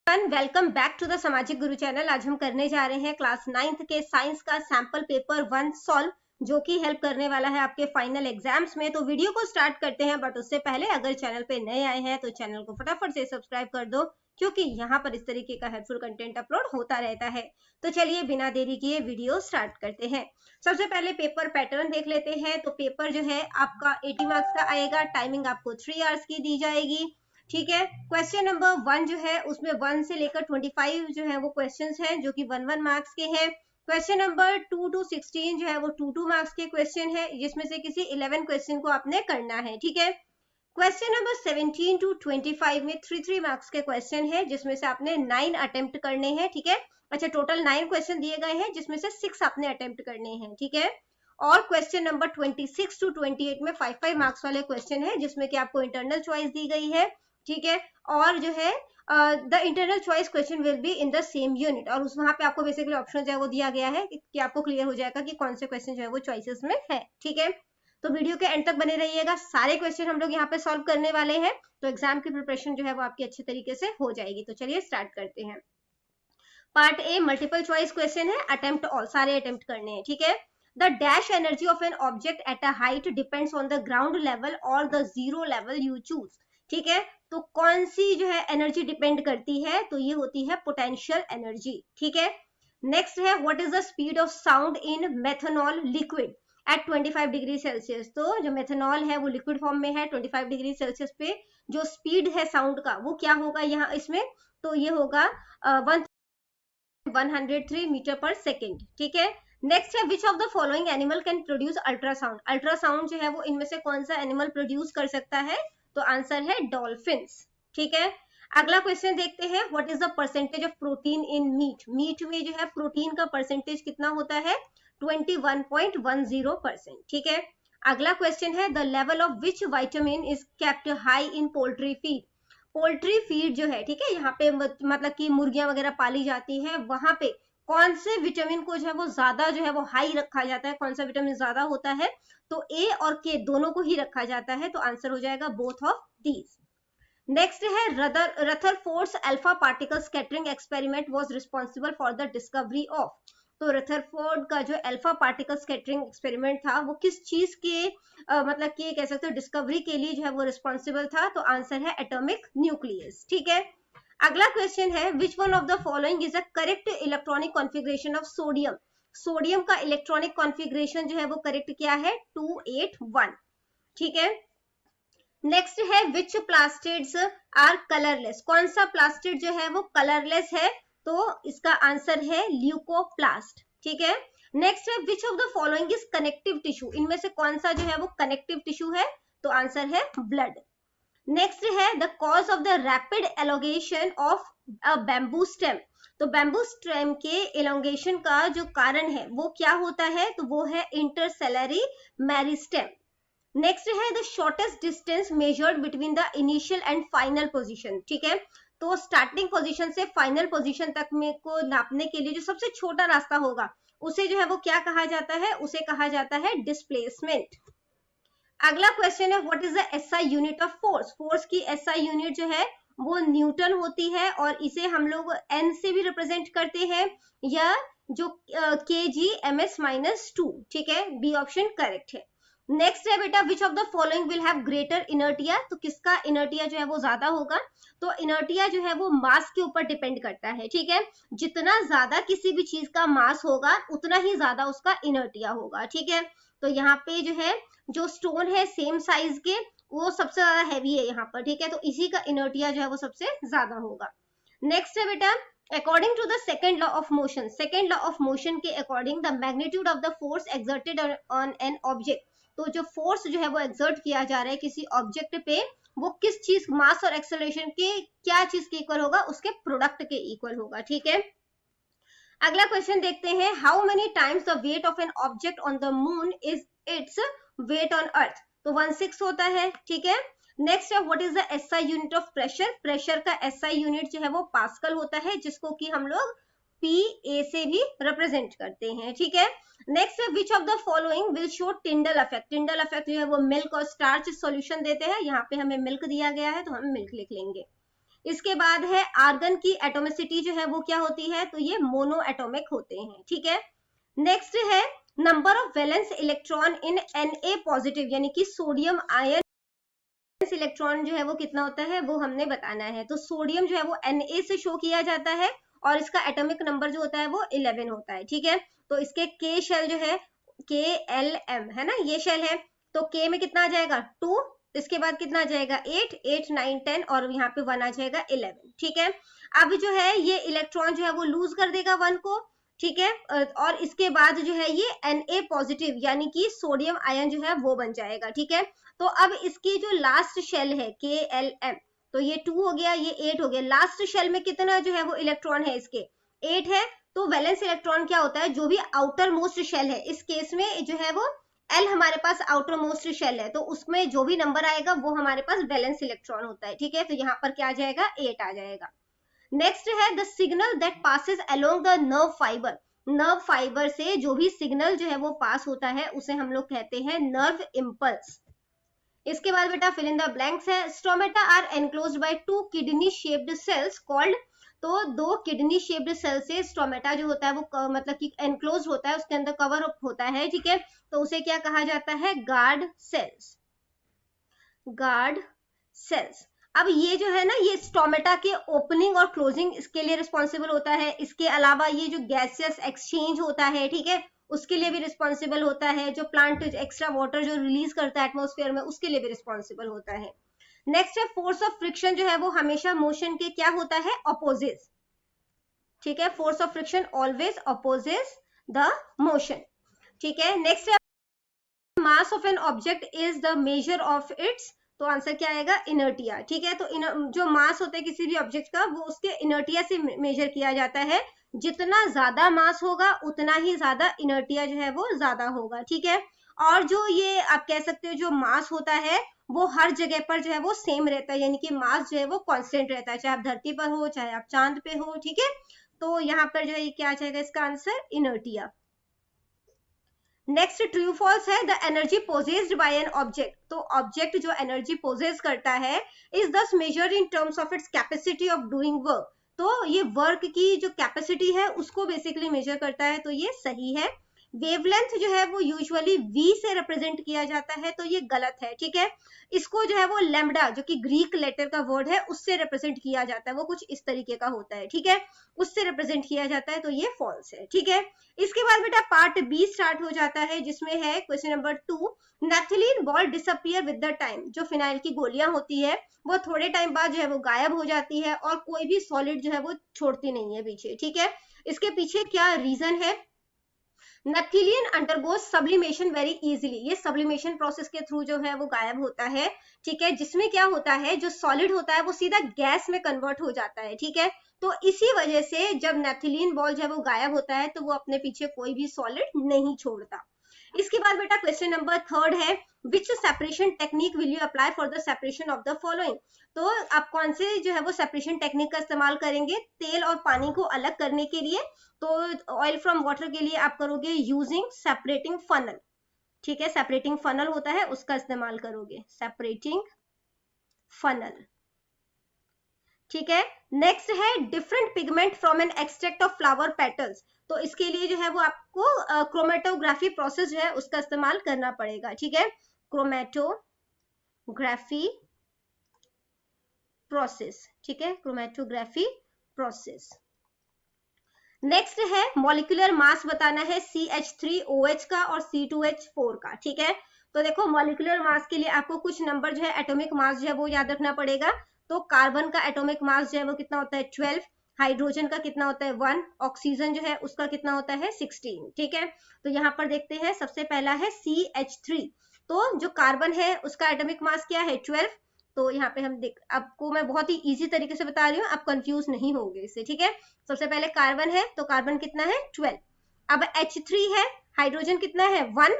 Welcome back to the सामाजिक गुरु channel. आज हम करने जा रहे हैं क्लास 9th के साइंस का सैंपल पेपर 1 सॉल्व, जो कि हेल्प करने वाला है आपके फाइनल एग्जाम्स में। तो वीडियो को स्टार्ट करते हैं, बट उससे पहले अगर चैनल पे नए आए हैं तो चैनल को फटाफट से सब्सक्राइब कर दो, क्योंकि यहाँ पर इस तरीके का हेल्पफुल कंटेंट अपलोड होता रहता है। तो चलिए बिना देरी किए वीडियो स्टार्ट करते हैं। सबसे पहले पेपर पैटर्न देख लेते हैं। तो पेपर जो है आपका 80 मार्क्स का आएगा। टाइमिंग आपको 3 आवर्स की दी जाएगी, ठीक है। क्वेश्चन नंबर 1 जो है उसमें 1 से लेकर 25 जो है वो क्वेश्चंस हैं, जो कि 1 मार्क्स के हैं। क्वेश्चन नंबर 2 to 16 जो है वो 2 मार्क्स के क्वेश्चन है, जिसमें से किसी 11 क्वेश्चन को आपने करना है, ठीक है। क्वेश्चन नंबर 17 to 25 में 3 मार्क्स के क्वेश्चन है, जिसमें से आपने 9 अटेम्प्ट करने हैं, ठीक है। अच्छा, टोटल 9 क्वेश्चन दिए गए हैं, जिसमें से 6 आपने अटेम्प्ट करने हैं, ठीक है। और क्वेश्चन नंबर 26 to 28 में 5 मार्क्स वाले क्वेश्चन है, जिसमें कि आपको इंटरनल चॉइस दी गई है, ठीक है। और जो है the internal choice question will be in the same unit, और उस वहां पे आपको बेसिकली ऑप्शन जो है वो दिया गया है कि आपको क्लियर हो जाएगा कि कौन से क्वेश्चन जो है वो चॉइसेस में है, ठीक है। तो वीडियो के एंड तक बने रहिएगा, सारे क्वेश्चन हम लोग यहाँ पे सॉल्व करने वाले हैं, तो एग्जाम की प्रिपरेशन जो है वो आपकी अच्छे तरीके से हो जाएगी। तो चलिए स्टार्ट करते हैं। Part A multiple choice question है, अटेम्प्ट ऑल, सारे अटेम्प्ट करने हैं, ठीक है। The dash energy of an object at a height depends on the ground level और the zero level you choose, ठीक है। तो कौन सी जो है एनर्जी डिपेंड करती है, तो ये होती है पोटेंशियल एनर्जी, ठीक है। नेक्स्ट है what is the speed of sound in methanol liquid at 25 degree Celsius. तो जो मेथनॉल है वो लिक्विड फॉर्म में है, 25 डिग्री सेल्सियस पे जो स्पीड है साउंड का वो क्या होगा यहाँ इसमें, तो ये होगा 103 मीटर पर सेकेंड, ठीक है। नेक्स्ट है which of the following animal can produce ultrasound. Ultrasound जो है वो इनमें से कौन सा एनिमल प्रोड्यूस कर सकता है, तो आंसर है डॉल्फिन्स, ठीक है। अगला क्वेश्चन देखते हैं, what is the percentage of protein in meat. Meat में जो है प्रोटीन का परसेंटेज कितना होता है, 21.10%, ठीक है। अगला क्वेश्चन है the level of which vitamin is kept high in poultry feed. Poultry feed जो है, ठीक है, यहाँ पे मतलब कि मुर्गियां वगैरह पाली जाती है, वहां पे कौन से विटामिन को जो है वो ज्यादा जो है वो हाई रखा जाता है, कौन सा विटामिन ज्यादा होता है, तो ए और के दोनों को ही रखा जाता है, तो आंसर हो जाएगा बोथ ऑफ दीज। नेक्स्ट है Rutherford's alpha particle scattering experiment was responsible for the discovery of. तो रदरफोर्ड का जो अल्फा पार्टिकल स्कैटरिंग एक्सपेरिमेंट था वो किस चीज के मतलब कि कह सकते हो डिस्कवरी के लिए जो है वो रिस्पांसिबल था, तो आंसर है एटॉमिक न्यूक्लियस, ठीक है। अगला क्वेश्चन है which one of the following is a correct electronic configuration of sodium. Sodium का इलेक्ट्रॉनिक कॉन्फ़िगरेशन जो है वो करेक्ट क्या है, 281, ठीक है। नेक्स्ट है विच प्लास्टिड्स आर कलरलेस। कौन सा प्लास्टिड जो है वो कलरलेस है, तो इसका आंसर है ल्यूकोप्लास्ट, ठीक है। नेक्स्ट है which of the following is connective tissue. इनमें से कौन सा जो है वो कनेक्टिव टिश्यू है, तो आंसर है ब्लड। नेक्स्ट है the cause of the rapid elongation of a bamboo stem. तो बैम्बू स्टेम के एलोंगेशन का जो कारण है वो क्या होता है, तो वो है इंटरसेलरी मेरिस्टेम। नेक्स्ट है the shortest distance measured between the initial and final position, ठीक है। तो स्टार्टिंग पोजीशन से फाइनल पोजीशन तक में को नापने के लिए जो सबसे छोटा रास्ता होगा उसे जो है वो क्या कहा जाता है, उसे कहा जाता है डिस्प्लेसमेंट। अगला क्वेश्चन है what is the SI unit of force. Force की एसआई यूनिट जो है वो न्यूटन होती है, और इसे हम लोग एन से भी रिप्रेजेंट करते हैं, या जो के जी एम एस -2, ठीक है। बी ऑप्शन करेक्ट है। नेक्स्ट है बेटा विच of the following will have greater inertia. तो किसका इनर्टिया जो है वो ज्यादा होगा, तो इनर्टिया जो है वो मास के ऊपर डिपेंड करता है, ठीक है। जितना ज्यादा किसी भी चीज का मास होगा उतना ही ज्यादा उसका इनर्टिया होगा, ठीक है। तो यहाँ पे जो है जो स्टोन है सेम साइज के वो सबसे ज्यादा हैवी है यहाँ पर, ठीक है। तो इसी का इनर्टिया जो है वो सबसे ज्यादा होगा। नेक्स्ट है बेटा according to the second law of motion. Second law of motion के according the magnitude of the force exerted on an object. तो जो फोर्स जो है वो एक्सर्ट किया जा रहा है किसी ऑब्जेक्ट पे, वो किस चीज मास और एक्सेलरेशन के क्या चीज के इक्वल होगा, उसके प्रोडक्ट के इक्वल होगा, ठीक है। अगला क्वेश्चन देखते हैं how many times the weight of an object on the moon is its weight on earth. तो 1/6 होता है, ठीक है। नेक्स्ट है what is the SI unit of pressure. Pressure का एसआई यूनिट जो है वो पास्कल होता है, जिसको कि हम लोग पीए से भी रिप्रेजेंट करते हैं, ठीक है। नेक्स्ट है which of the following will show Tyndall effect. Tyndall effect जो है वो मिल्क और स्टार्च सॉल्यूशन देते हैं, यहाँ पे हमें मिल्क दिया गया है तो हम मिल्क लिख लेंगे। इसके बाद है आर्गन की एटोमिसिटी जो है वो क्या होती है, तो ये मोनो एटोमिक होते हैं, ठीक है। नेक्स्ट है number of valence electron in Na positive, यानी कि सोडियम आयन इलेक्ट्रॉन जो है वो कितना होता है वो हमने बताना है। तो सोडियम जो है वो Na से शो किया जाता है और इसका एटॉमिक नंबर जो होता है वो 11 होता है, ठीक है। तो इसके K शेल जो है KLM है ना, ये शेल है, तो K में कितना आ जाएगा 2, इसके बाद कितना आ जाएगा 8, 8 9 10 और यहाँ पे 1 आ जाएगा 11, ठीक है। अब जो है ये इलेक्ट्रॉन जो है वो लूज कर देगा 1 को, ठीक है, और इसके बाद जो है ये Na पॉजिटिव यानी कि सोडियम आयन जो है वो बन जाएगा, ठीक है। तो अब इसकी जो लास्ट शेल है KLM, तो ये 2 हो गया, ये 8 हो गया, लास्ट शेल में कितना जो है वो इलेक्ट्रॉन है इसके 8 है। तो वैलेंस इलेक्ट्रॉन क्या होता है, जो भी आउटर मोस्ट शेल है, इस केस में जो है वो L हमारे पास आउटर मोस्ट शेल है, तो उसमें जो भी नंबर आएगा वो हमारे पास वैलेंस इलेक्ट्रॉन होता है, ठीक है। तो यहाँ पर क्या आ जाएगा 8 आ जाएगा। नेक्स्ट है the signal that passes along the nerve fibre, nerve fibre से जो भी सिग्नल जो है वो पास होता है उसे हम लोग कहते हैं नर्व इम्पल्स। इसके बाद बेटा फिल इन द ब्लैंक्स है, stomata are enclosed by 2 kidney shaped cells called, तो 2 किडनी शेप्ड सेल से स्टोमेटा जो होता है वो मतलब कि एनक्लोज होता है, उसके अंदर कवर अप होता है, ठीक है। तो उसे क्या कहा जाता है, गार्ड सेल्स, गार्ड सेल्स। अब ये जो है ना, ये स्टोमेटा के ओपनिंग और क्लोजिंग इसके लिए रिस्पॉन्सिबल होता है। इसके अलावा ये जो गैसियस एक्सचेंज होता है, ठीक है, उसके लिए भी रिस्पॉन्सिबल होता है। जो प्लांट एक्स्ट्रा वाटर जो रिलीज करता है एटमॉस्फेयर में, उसके लिए भी रिस्पॉन्सिबल होता है। नेक्स्ट है फोर्स ऑफ फ्रिक्शन जो है वो हमेशा मोशन के क्या होता है, अपोजिट, ठीक है। Force of friction always opposite the motion, ठीक है। नेक्स्ट है mass of an object is the measure of its, तो आंसर क्या आएगा, इनर्टिया, ठीक है। तो जो मास होता है किसी भी ऑब्जेक्ट का वो उसके इनर्टिया से मेजर किया जाता है। जितना ज्यादा मास होगा उतना ही ज्यादा इनर्टिया जो है वो ज्यादा होगा, ठीक है। और जो ये आप कह सकते हो जो मास होता है वो हर जगह पर जो है वो सेम रहता है, यानी कि मास जो है वो कांस्टेंट रहता है, चाहे आप धरती पर हो चाहे आप चांद पे हो, ठीक है। तो यहाँ पर जो है क्या आ जाएगा इसका answer, inertia. Next true false है, the energy possessed by an object, तो ऑब्जेक्ट जो एनर्जी पोजेस करता है is thus measured in terms of its capacity of doing work, तो ये वर्क की जो कैपेसिटी है उसको बेसिकली मेजर करता है, तो ये सही है। वेवलेंथ जो है वो यूजुअली v से रिप्रेजेंट किया जाता है, तो ये गलत है, ठीक है। इसको जो है वो लैम्बडा जो कि ग्रीक लेटर का वर्ड है उससे रिप्रेजेंट किया जाता है, वो कुछ इस तरीके का होता है, ठीक है, उससे रिप्रेजेंट किया जाता है, तो ये फॉल्स है, ठीक है। इसके बाद बेटा पार्ट बी स्टार्ट हो जाता है जिसमें है question number 2, naphthalene ball disappear with the time, जो फिनाइल की गोलियां होती है वो थोड़े टाइम बाद जो है वो गायब हो जाती है और कोई भी सॉलिड जो है वो छोड़ती नहीं है पीछे, ठीक है। इसके पीछे क्या रीजन है, naphthalene undergoes sublimation very easily, ये सब्लिमेशन प्रोसेस के थ्रू जो है वो गायब होता है, ठीक है, जिसमें क्या होता है जो सॉलिड होता है वो सीधा गैस में कन्वर्ट हो जाता है, ठीक है। तो इसी वजह से जब नैफ्थलीन बॉल जब वो गायब होता है तो वो अपने पीछे कोई भी सॉलिड नहीं छोड़ता। इसके बाद बेटा क्वेश्चन नंबर 3 है, which separation technique will you apply for the separation of the following, तो आप कौन से जो है वो सेपरेशन टेक्निक का इस्तेमाल करेंगे तेल और पानी को अलग करने के लिए, तो ऑयल फ्रॉम वाटर के लिए आप करोगे यूजिंग सेपरेटिंग फनल, ठीक है, सेपरेटिंग फनल होता है उसका इस्तेमाल करोगे, सेपरेटिंग फनल, ठीक है। नेक्स्ट है different pigment from an extract of flower petals, तो इसके लिए जो है वो आपको क्रोमेटोग्राफी प्रोसेस जो है उसका इस्तेमाल करना पड़ेगा, ठीक है, क्रोमेटोग्राफी प्रोसेस, ठीक है, क्रोमेटोग्राफी प्रोसेस। नेक्स्ट है मॉलिक्यूलर मास बताना है CH3OH का और C2H4 का, ठीक है। तो देखो मॉलिक्यूलर मास के लिए आपको कुछ नंबर जो है एटॉमिक मास जो है वो याद रखना पड़ेगा। तो कार्बन का एटॉमिक मास जो है वो कितना होता है 12, हाइड्रोजन का कितना होता है 1, ऑक्सीजन जो है उसका कितना होता है 16, ठीक है। तो यहाँ पर देखते हैं सबसे पहला है CH3, तो जो कार्बन है उसका एटॉमिक मास क्या है 12, तो यहाँ पे हम देख, आपको मैं बहुत ही इजी तरीके से बता रही हूँ, आप कंफ्यूज नहीं होंगे इससे, ठीक है। सबसे पहले कार्बन है तो कार्बन कितना है 12, अब H3 है, हाइड्रोजन कितना है 1,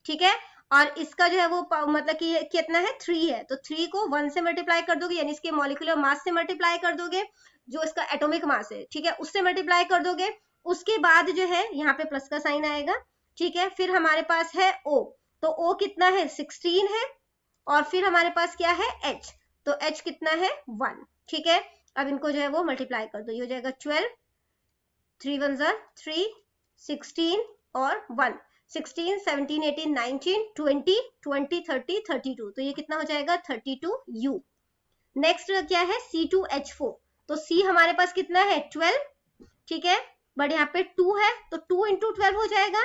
ठीक है, और इसका जो है वो मतलब कि कितना है 3 है, तो 3 को 1 से मल्टीप्लाई कर दोगे, यानी इसके मॉलिक्यूलर मास से मल्टीप्लाई कर दोगे, जो इसका एटॉमिक मास है, ठीक है, उससे मल्टीप्लाई कर दोगे। उसके बाद जो है यहाँ पे प्लस का साइन आएगा, ठीक है। फिर हमारे पास है O, तो O कितना है 16 है, और फिर हमारे पास क्या है H, तो H कितना है 1, ठीक है, अब इनको जो है वो मल्टीप्लाई कर दो, ये हो जाएगा 12, 3 1 3, 16 और 1, 16 17 18 19 20 20 30 32, तो ये कितना हो जाएगा 32U। नेक्स्ट क्या है C2H4, तो C हमारे पास कितना है 12, ठीक है, बट यहाँ पे 2 है तो 2 इंटू 12 हो जाएगा,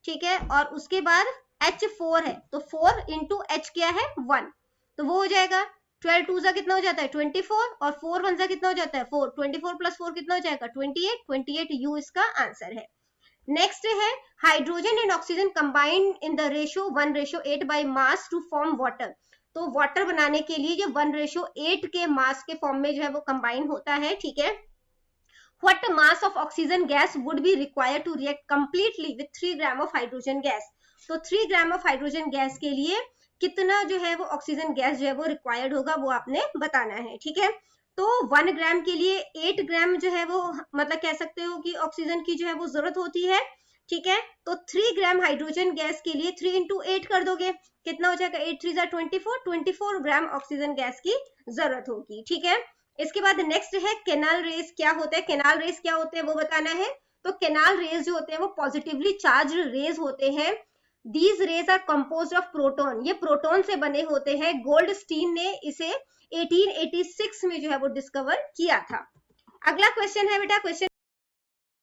ठीक है, और उसके बाद H4 है तो 4 इंटू H क्या है 1, तो वो हो जाएगा 12 2 कितना हो जाता है 24 और 4 1 कितना हो जाता है 4, 24 प्लस 4 कितना हो जाएगा 28, 28U इसका आंसर है। नेक्स्ट है hydrogen and oxygen combined in the ratio 1:8 by mass to form water, तो वाटर बनाने के लिए ये 1:8 के मास के फॉर्म में जो है वो कंबाइन होता है, ठीक है। What mass of oxygen gas would be required to react completely with 3 gram of hydrogen gas, तो 3 ग्राम of hydrogen gas के लिए कितना जो है वो ऑक्सीजन गैस जो है वो रिक्वायर्ड होगा वो आपने बताना है, ठीक है। तो 1 ग्राम के लिए 8 ग्राम जो है वो मतलब कह सकते हो कि ऑक्सीजन की जो है वो जरूरत होती है, ठीक है। तो 3 ग्राम हाइड्रोजन गैस के लिए 3 इंटू 8 कर दोगे, कितना हो जाएगा 8 3 24, 24 ग्राम ऑक्सीजन गैस की जरूरत होगी, ठीक है। इसके बाद नेक्स्ट है केनाल रेज क्या होता है, केनाल रेज क्या होते हैं वो बताना है। तो केनाल रेज जो होते हैं वो पॉजिटिवली चार्ज रेज होते हैं। These rays are composed of proton, ये प्रोटॉन से बने होते हैं। गोल्डस्टीन ने इसे 1886 में जो है वो डिस्कवर किया था। अगला क्वेश्चन है बेटा, question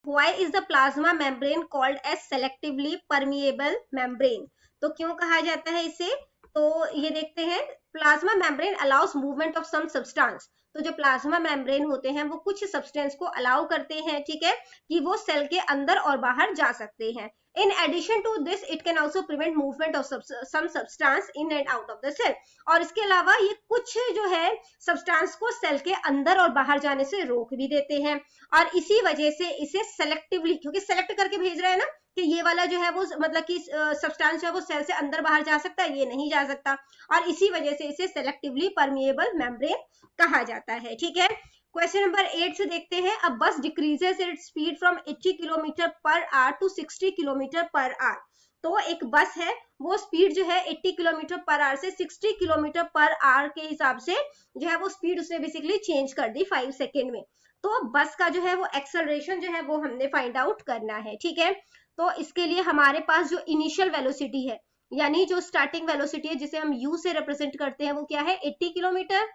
why is the plasma membrane called as selectively permeable membrane, तो क्यों कहा जाता है इसे, तो ये देखते हैं। Plasma membrane allows movement of some substance, तो जो प्लाज्मा मेम्ब्रेन होते हैं वो कुछ सब्सटेंस को अलाउ करते हैं, ठीक है, कि वो सेल के अंदर और बाहर जा सकते हैं। In addition to this it can also prevent movement of some substance in and out of the cell, और इसके अलावा ये कुछ जो है सब्सटेंस को सेल के अंदर और बाहर जाने से रोक भी देते हैं। और इसी वजह से इसे सेलेक्टिवली, क्योंकि सेलेक्ट करके भेज रहा है ना कि ये वाला जो है वो मतलब कि सब्सटेंस है वो सेल से अंदर बाहर जा सकता है, ये नहीं जा सकता, और इसी वजह से इसे सेलेक्टिवली परमिएबल मेम्ब्रेन कहा जाता है, ठीक है। क्वेश्चन नंबर 8 से देखते हैं। A bus decreases its speed from 80 kilometer per hour to 60 kilometer per hour, तो एक बस है वो स्पीड जो है 80 किलोमीटर पर आवर से 60 किलोमीटर पर आवर के हिसाब से जो है वो स्पीड उसने बेसिकली चेंज कर दी 5 सेकेंड में। तो बस का जो है वो एक्सेलरेशन जो है वो हमने फाइंड आउट करना है, ठीक है। तो इसके लिए हमारे पास जो इनिशियल वेलोसिटी है, यानी जो स्टार्टिंग वेलोसिटी है जिसे हम u से रिप्रेजेंट करते हैं, वो क्या है 80 किलोमीटर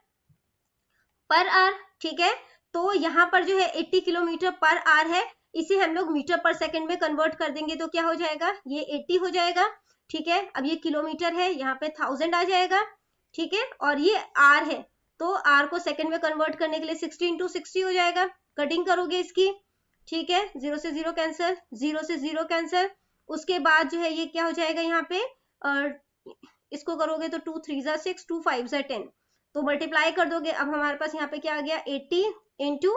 पर आवर, ठीक है। तो यहाँ पर जो है 80 किलोमीटर पर आवर है, इसे हम लोग मीटर पर सेकंड में कन्वर्ट कर देंगे तो क्या हो जाएगा, ये 80 हो जाएगा, ठीक है। अब ये किलोमीटर है, यहाँ पे 1000 आ जाएगा, ठीक है, और ये आर है, तो आर को सेकंड में कन्वर्ट करने के लिए 60 इंटू 60 हो जाएगा। कटिंग करोगे इसकी, ठीक है, 0 से 0 कैंसिल, 0 से 0 कैंसिल। उसके बाद जो है ये क्या हो जाएगा यहाँ पे, इसको करोगे तो 2 3 जा 6, 2 5 जा 10, तो मल्टीप्लाई कर दोगे। अब हमारे पास यहाँ पे क्या आ गया 80 इंटू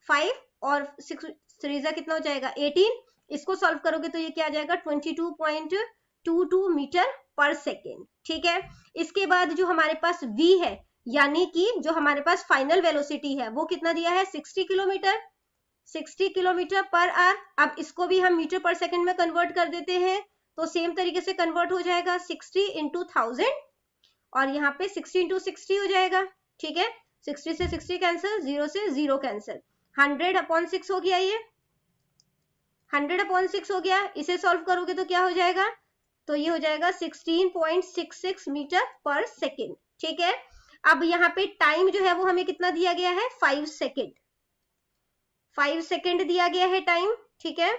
5 और 6 3 जा कितना हो जाएगा 18, इसको सॉल्व करोगे तो ये क्या आ जाएगा 22.22 मीटर पर सेकेंड, ठीक है। इसके बाद जो हमारे पास v है, यानी कि जो हमारे पास फाइनल वेलोसिटी है वो कितना दिया है 60 किलोमीटर, 60 किलोमीटर पर आवर। अब इसको भी हम मीटर पर सेकंड में कन्वर्ट कर देते हैं, तो सेम तरीके से कन्वर्ट हो जाएगा 60 इंटू 1000, और यहाँ पे 60 इंटू 60 हो जाएगा, ठीक है। 60 से 60 कैंसिल, 0 से 0 कैंसिल, 100/6 हो गया, ये 100/6 हो गया। इसे सॉल्व करोगे तो क्या हो जाएगा, तो ये हो जाएगा 16.66 मीटर पर सेकेंड, ठीक है। अब यहाँ पे टाइम जो है वो हमें कितना दिया गया है 5 सेकेंड, 5 सेकेंड दिया गया है टाइम, ठीक है।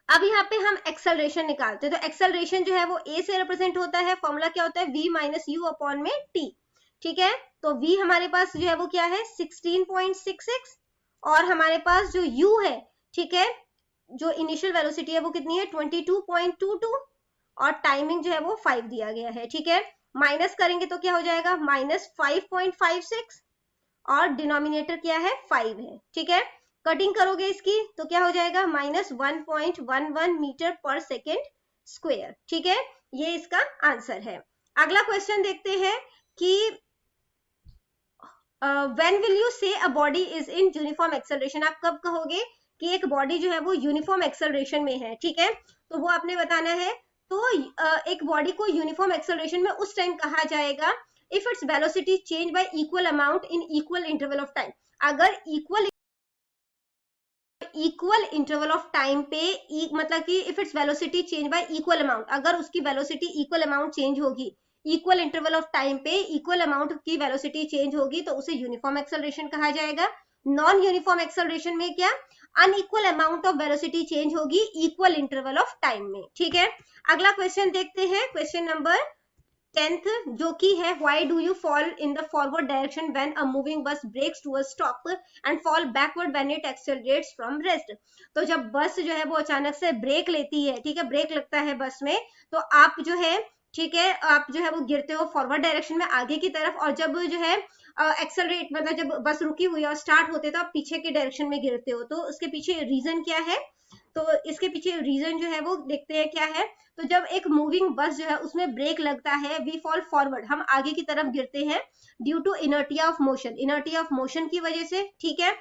अब यहाँ पे हम एक्सेलरेशन निकालते हैं, तो एक्सेलरेशन जो है वो a से रिप्रेजेंट होता है, फॉर्मूला क्या होता है v माइनस यू अपॉन में t, ठीक है। तो v हमारे पास जो है वो क्या है 16.66, और हमारे पास जो u है, ठीक है, जो इनिशियल वेलोसिटी है वो कितनी है 22.22, और टाइमिंग जो है वो 5 दिया गया है, ठीक है। माइनस करेंगे तो क्या हो जाएगा -5.56, और डिनोमिनेटर क्या है 5 है, ठीक है। कटिंग करोगे इसकी तो क्या हो जाएगा -1.11 मीटर पर सेकेंड स्क्वायर, ठीक है। ये इसका आंसर है। अगला क्वेश्चन देखते हैं कि व्हेन विल यू से a body is in uniform acceleration, आप कब कहोगे कि एक बॉडी जो है वो यूनिफॉर्म एक्सेलरेशन में है, ठीक है, तो वो आपने बताना है। तो एक बॉडी को यूनिफॉर्म एक्सेलरेशन में उस टाइम कहा जाएगा if its velocity change y equal amount in equal interval of time. अगर इक्वल इंटरवल ऑफ टाइम पे मतलब कि if its velocity change y equal amount, अगर उसकी वेलोसिटी इक्वल अमाउंट चेंज होगी, इक्वल इंटरवल ऑफ टाइम पे equal amount की velocity change होगी, तो उसे यूनिफॉर्म एक्सेलरेशन कहा जाएगा। नॉन यूनिफॉर्म एक्सेलरेशन में क्या, unequal amount of velocity change होगी इक्वल इंटरवल ऑफ टाइम में। ठीक है, अगला क्वेश्चन देखते हैं, क्वेश्चन नंबर 10th, जो कि है why do you fall in the forward direction when a moving bus brakes to a stop and fall backward when it accelerates from rest. तो जब बस जो है वो अचानक से ब्रेक लेती है, ठीक है, ब्रेक लगता है बस में, तो आप जो है, ठीक है, आप जो है वो गिरते हो फॉरवर्ड डायरेक्शन में आगे की तरफ, और जब जो है एक्सेलरेट मतलब जब बस रुकी हुई है और स्टार्ट होते तो आप पीछे के डायरेक्शन में गिरते हो। तो उसके पीछे रीजन क्या है, तो इसके पीछे रीजन जो है वो देखते हैं क्या है। तो जब एक मूविंग बस जो है उसमें ब्रेक लगता है, वी फॉल फॉरवर्ड, हम आगे की तरफ गिरते हैं, due to inertia of motion, inertia of motion की वजह से, ठीक है,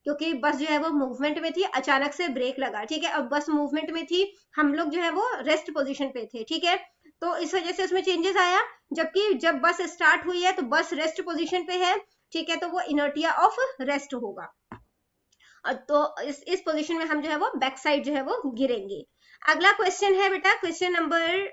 क्योंकि बस जो है वो मूवमेंट में थी, अचानक से ब्रेक लगा, ठीक है, अब बस मूवमेंट में थी, हम लोग जो है वो रेस्ट पोजीशन पे थे, ठीक है, तो इस वजह से उसमें चेंजेस आया। जबकि जब बस स्टार्ट हुई है तो बस रेस्ट पोजीशन पे है, ठीक है, तो वो इनर्टिया ऑफ रेस्ट होगा, तो इस पोजीशन में हम जो है वो बैक साइड जो है वो गिरेंगे। अगला क्वेश्चन है बेटा, क्वेश्चन नंबर,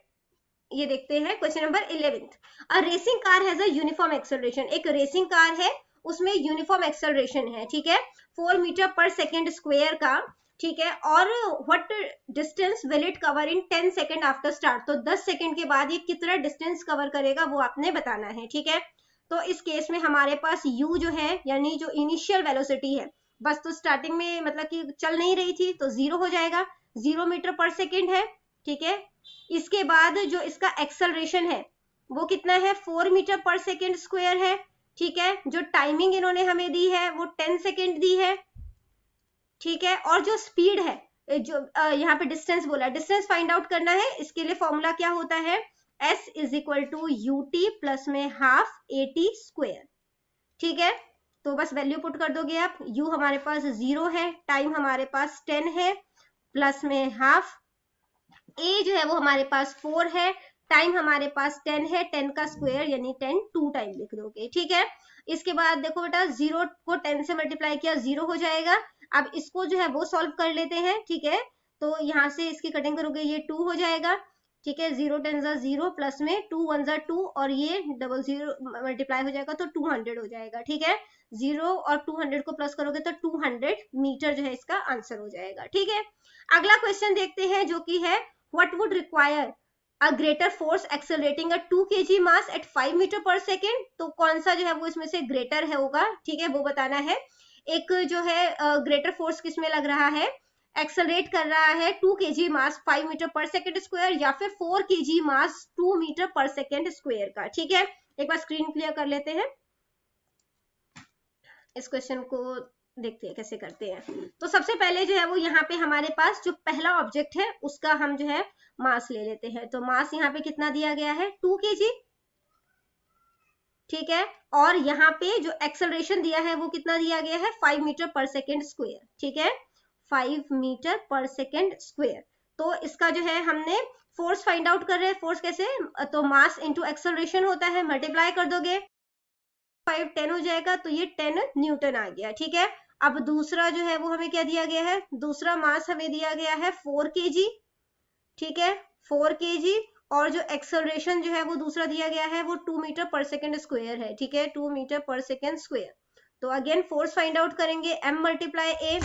ये देखते हैं question number 11th। A racing car has a uniform acceleration, एक रेसिंग कार है उसमें यूनिफॉर्म एक्सेलरेशन है, ठीक है, 4 मीटर पर सेकेंड स्क्वायर का, ठीक है, और what distance will it cover in 10 second after start, तो 10 सेकेंड के बाद ये कितना डिस्टेंस कवर करेगा वो आपने बताना है, ठीक है। तो इस केस में हमारे पास u जो है, यानी जो इनिशियल वेलोसिटी है, बस तो स्टार्टिंग में मतलब कि चल नहीं रही थी, तो 0 हो जाएगा, 0 मीटर पर सेकेंड है, ठीक है। इसके बाद जो इसका एक्सेलरेशन है वो कितना है, 4 मीटर पर सेकेंड स्क्वायर है, ठीक है, जो टाइमिंग इन्होंने हमें दी है वो 10 सेकेंड दी है, ठीक है, और जो स्पीड है, जो यहाँ पे डिस्टेंस बोला, डिस्टेंस फाइंड आउट करना है, इसके लिए फॉर्मूला क्या होता है, s is equal to u t plus में हाफ ए टी स्क्वेयर, ठीक है, तो बस वैल्यू पुट कर दोगे आप, u हमारे पास 0 है, टाइम हमारे पास 10 है, प्लस में हाफ, a जो है वो हमारे पास 4 है, टाइम हमारे पास 10 है, 10 का स्क्वायर यानी 10 2 टाइम लिख दोगे, ठीक है। इसके बाद देखो बेटा, 0 को 10 से मल्टीप्लाई किया 0 हो जाएगा। अब इसको जो है वो सॉल्व कर लेते हैं, ठीक है, तो यहाँ से इसकी कटिंग करोगे ये 2 हो जाएगा, ठीक है, 0 10 जा 0, प्लस में 2 1 जा 2, और ये डबल 0 मल्टीप्लाई हो जाएगा तो 200 हो जाएगा, ठीक है, 0 और 200 को प्लस करोगे तो 200 मीटर जो है इसका आंसर हो जाएगा, ठीक है। अगला क्वेश्चन देखते हैं, जो कि है what would require a greater force accelerating a 2 kg mass at 5 metre पर सेकेंड, तो कौन सा जो है वो इसमें से ग्रेटर है होगा, ठीक है, वो बताना है। एक जो है ग्रेटर फोर्स किसमें लग रहा है, एक्सेलरेट कर रहा है 2 kg मास 5 मीटर पर सेकेंड स्क्वायर, या फिर 4 kg मास 2 मीटर पर सेकेंड स्क्वायर का, ठीक है। एक बार स्क्रीन क्लियर कर लेते हैं, इस क्वेश्चन को देखते हैं कैसे करते हैं। तो सबसे पहले जो है वो यहाँ पे हमारे पास जो पहला ऑब्जेक्ट है उसका हम जो है मास ले लेते हैं, तो मास यहाँ पे कितना दिया गया है, 2 kg, ठीक है, और यहाँ पे जो एक्सेलरेशन दिया है वो कितना दिया गया है, 5 मीटर पर सेकेंड स्क्वायर, ठीक है, 5 मीटर पर सेकेंड स्क्वायर। तो इसका जो है हमने फोर्स फाइंड आउट कर रहे हैं, फोर्स कैसे, तो मास इंटू एक्सेलरेशन होता है, मल्टीप्लाई कर दोगे 5 10 हो जाएगा, तो ये 10 न्यूटन आ गया, ठीक है। अब दूसरा जो है वो हमें क्या दिया गया है, दूसरा मास हमें दिया गया है 4 kg, ठीक है, 4 kg, और जो एक्सेलरेशन जो है वो दूसरा दिया गया है वो 2 मीटर पर सेकेंड स्क्वायर है, ठीक है, 2 मीटर पर सेकेंड स्क्वायर। तो अगेन फोर्स फाइंड आउट करेंगे, m मल्टीप्लाई a,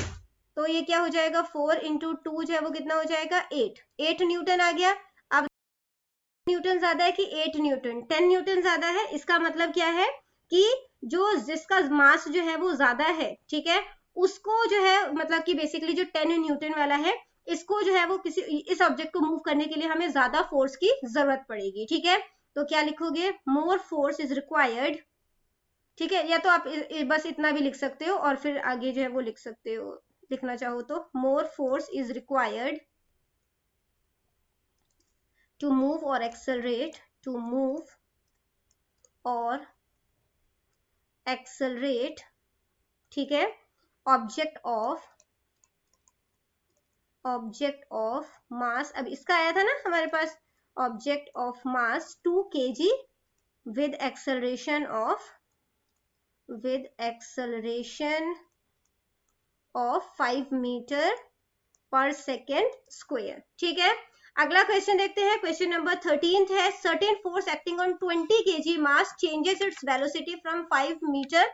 तो ये क्या हो जाएगा, 4 इंटू 2 जो है वो कितना हो जाएगा, 8 न्यूटन आ गया। अब न्यूटन ज्यादा है कि 8 न्यूटन, 10 न्यूटन ज्यादा है, इसका मतलब क्या है कि जो जिसका मास जो है वो ज्यादा है, ठीक है, उसको जो है मतलब कि बेसिकली जो 10 न्यूटन वाला है, इसको जो है वो किसी इस ऑब्जेक्ट को मूव करने के लिए हमें ज्यादा फोर्स की जरूरत पड़ेगी, ठीक है। तो क्या लिखोगे, मोर फोर्स इज रिक्वायर्ड, ठीक है, या तो आप बस इतना भी लिख सकते हो और फिर आगे जो है वो लिख सकते हो, लिखना चाहो तो, more force is required to move or accelerate, to move or accelerate, ठीक है, ऑब्जेक्ट ऑफ मास, अब इसका आया था ना हमारे पास, object of mass 2 kg with acceleration of 5 metre पर सेकेंड स्क्वायर। ठीक है, अगला क्वेश्चन देखते हैं। क्वेश्चन नंबर 13 है, certain force acting on 20 kg mass changes its velocity from 5 metre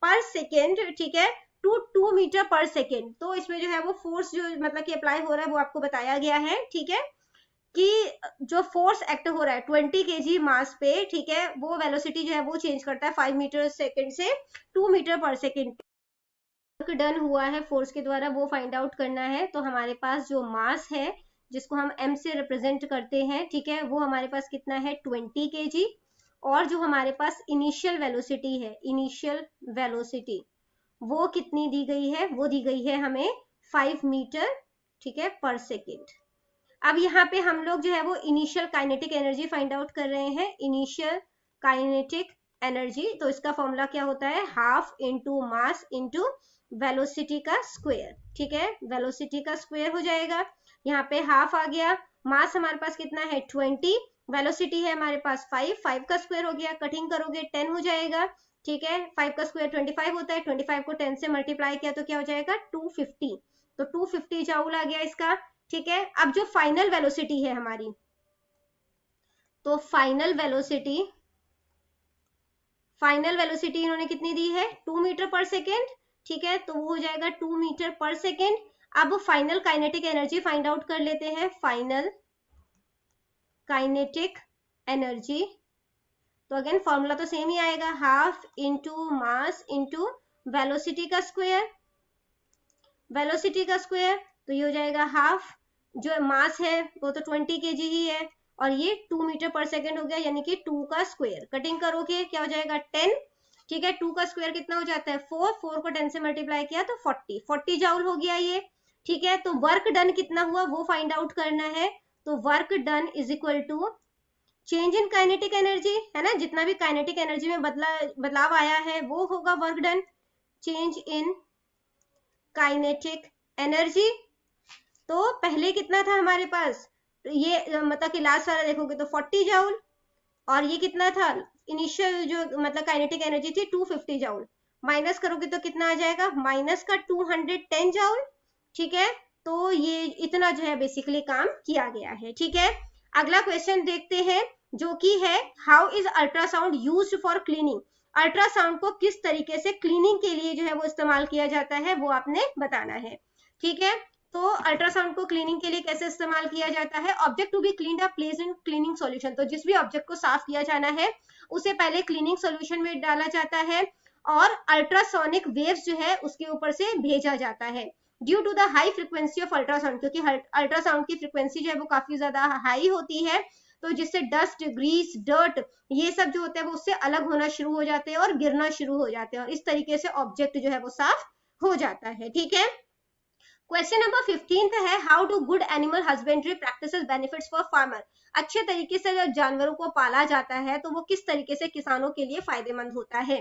पर सेकेंड, ठीक है, टू 2 मीटर पर सेकेंड। तो इसमें जो है वो फोर्स जो मतलब कि अप्लाई हो रहा है वो आपको बताया गया है। ठीक है, कि जो फोर्स एक्ट हो रहा है 20 kg मास पे, ठीक है, वो वेलोसिटी जो है वो चेंज करता है 5 मीटर सेकेंड से 2 मीटर पर सेकेंड। डन हुआ है फोर्स के द्वारा वो फाइंड आउट करना है। तो हमारे पास जो मास है जिसको हम m से रिप्रेजेंट करते हैं, ठीक है, वो हमारे पास कितना है 20 kg, और जो हमारे पास इनिशियल वेलोसिटी है, इनिशियल वेलोसिटी वो कितनी दी गई है, वो दी गई है हमें 5 मीटर, ठीक है, पर सेकेंड। अब यहाँ पे हम लोग जो है वो initial kinetic energy find out कर रहे हैं, इनिशियल काइनेटिक एनर्जी। तो इसका फॉर्मूला क्या होता है, half into mass into velocity का स्क्वायर। ठीक है, वेलोसिटी का स्क्वायर हो जाएगा, यहाँ पे हाफ आ गया, मास हमारे पास कितना है 20, वेलोसिटी है हमारे पास 5 का स्क्वायर हो गया, कटिंग करोगे 10 हो जाएगा। ठीक है, 5 का स्क्वायर 25 होता है, 25 को 10 से मल्टीप्लाई किया तो क्या हो जाएगा 250, तो 250 जाउल आ गया इसका। ठीक है, अब जो फाइनल वेलोसिटी है हमारी, तो फाइनल वेलोसिटी इन्होंने कितनी दी है 2 मीटर पर सेकेंड। ठीक है, तो वो हो जाएगा 2 मीटर पर सेकेंड। अब final kinetic energy find out कर लेते हैं, फाइनल काइनेटिक एनर्जी। तो अगेन फॉर्मूला तो सेम ही आएगा, half into mass into velocity का स्क्वायर, वेलोसिटी का स्क्वायर, तो ये हो जाएगा हाफ, जो मास है वो तो 20 kg ही है, और ये 2 मीटर पर सेकेंड हो गया, यानी कि 2 का स्क्वायर, कटिंग करोगे क्या हो जाएगा 10। ठीक है, 2 का स्क्वायर कितना हो जाता है 4 को 10 से मल्टीप्लाई किया तो 40 जाउल हो गया ये। ठीक है, तो वर्क डन कितना हुआ वो फाइंड आउट करना है। तो work done is equal to change in kinetic energy, है ना, जितना भी काइनेटिक एनर्जी में बदलाव आया है वो होगा work done, change in kinetic energy. तो पहले कितना था हमारे पास, ये मतलब कि लास्ट वाला देखोगे तो 40 जाउल, और ये कितना था इनिशियल जो मतलब काइनेटिक एनर्जी थी 250 जाउल, माइनस करोगे तो कितना आ जाएगा माइनस का 210 जाउल। ठीक है, तो ये इतना जो है बेसिकली काम किया गया है। ठीक है, अगला क्वेश्चन देखते हैं जो कि है, how is ultrasound used for cleaning. Ultrasound को किस तरीके से क्लीनिंग के लिए जो है वो इस्तेमाल किया जाता है वो आपने बताना है। ठीक है, तो अल्ट्रासाउंड को क्लीनिंग के लिए कैसे इस्तेमाल किया जाता है, object to be cleaned up placed in cleaning solution. तो जिस भी ऑब्जेक्ट को साफ किया जाना है उसे पहले क्लीनिंग सॉल्यूशन में डाला जाता है, और अल्ट्रासोनिक वेव्स जो है उसके ऊपर से भेजा जाता है due to the high frequency of ultrasound, क्योंकि अल्ट्रासाउंड की फ्रिक्वेंसी जो है वो काफी ज्यादा हाई होती है, तो जिससे डस्ट, ग्रीस, डर्ट ये सब जो होता है वो उससे अलग होना शुरू हो जाते हैं और गिरना शुरू हो जाते हैं, और इस तरीके से ऑब्जेक्ट जो है वो साफ हो जाता है। ठीक है, क्वेश्चन नंबर 15 है, how do good animal husbandry practices benefits for farmer. अच्छे तरीके से जब जानवरों को पाला जाता है तो वो किस तरीके से किसानों के लिए फायदेमंद होता है।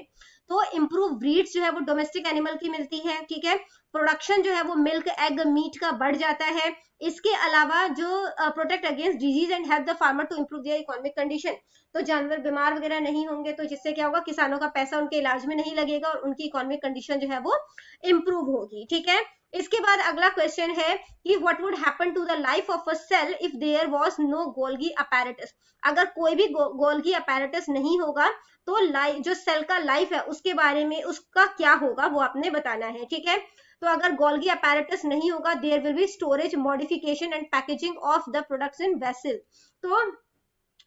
तो इम्प्रूव ब्रीड्स जो है वो डोमेस्टिक एनिमल की मिलती है। ठीक है, प्रोडक्शन जो है वो मिल्क, एग, मीट का बढ़ जाता है। इसके अलावा जो protect against disease and help the farmer to improve their economic condition. तो जानवर बीमार वगैरह नहीं होंगे तो जिससे क्या होगा, किसानों का पैसा उनके इलाज में नहीं लगेगा और उनकी इकोनॉमिक कंडीशन जो है वो इम्प्रूव होगी। ठीक है, इसके बाद अगला क्वेश्चन है कि what would happen to the life of a cell if there was no Golgi apparatus. अगर कोई भी गोल्गी अपैरेटस नहीं होगा तो जो सेल का लाइफ है उसके बारे में उसका क्या होगा वो आपने बताना है। ठीक है, तो अगर गोल्गी अपैरेटस नहीं होगा, there will be storage, modification and packaging of the products in vessel. तो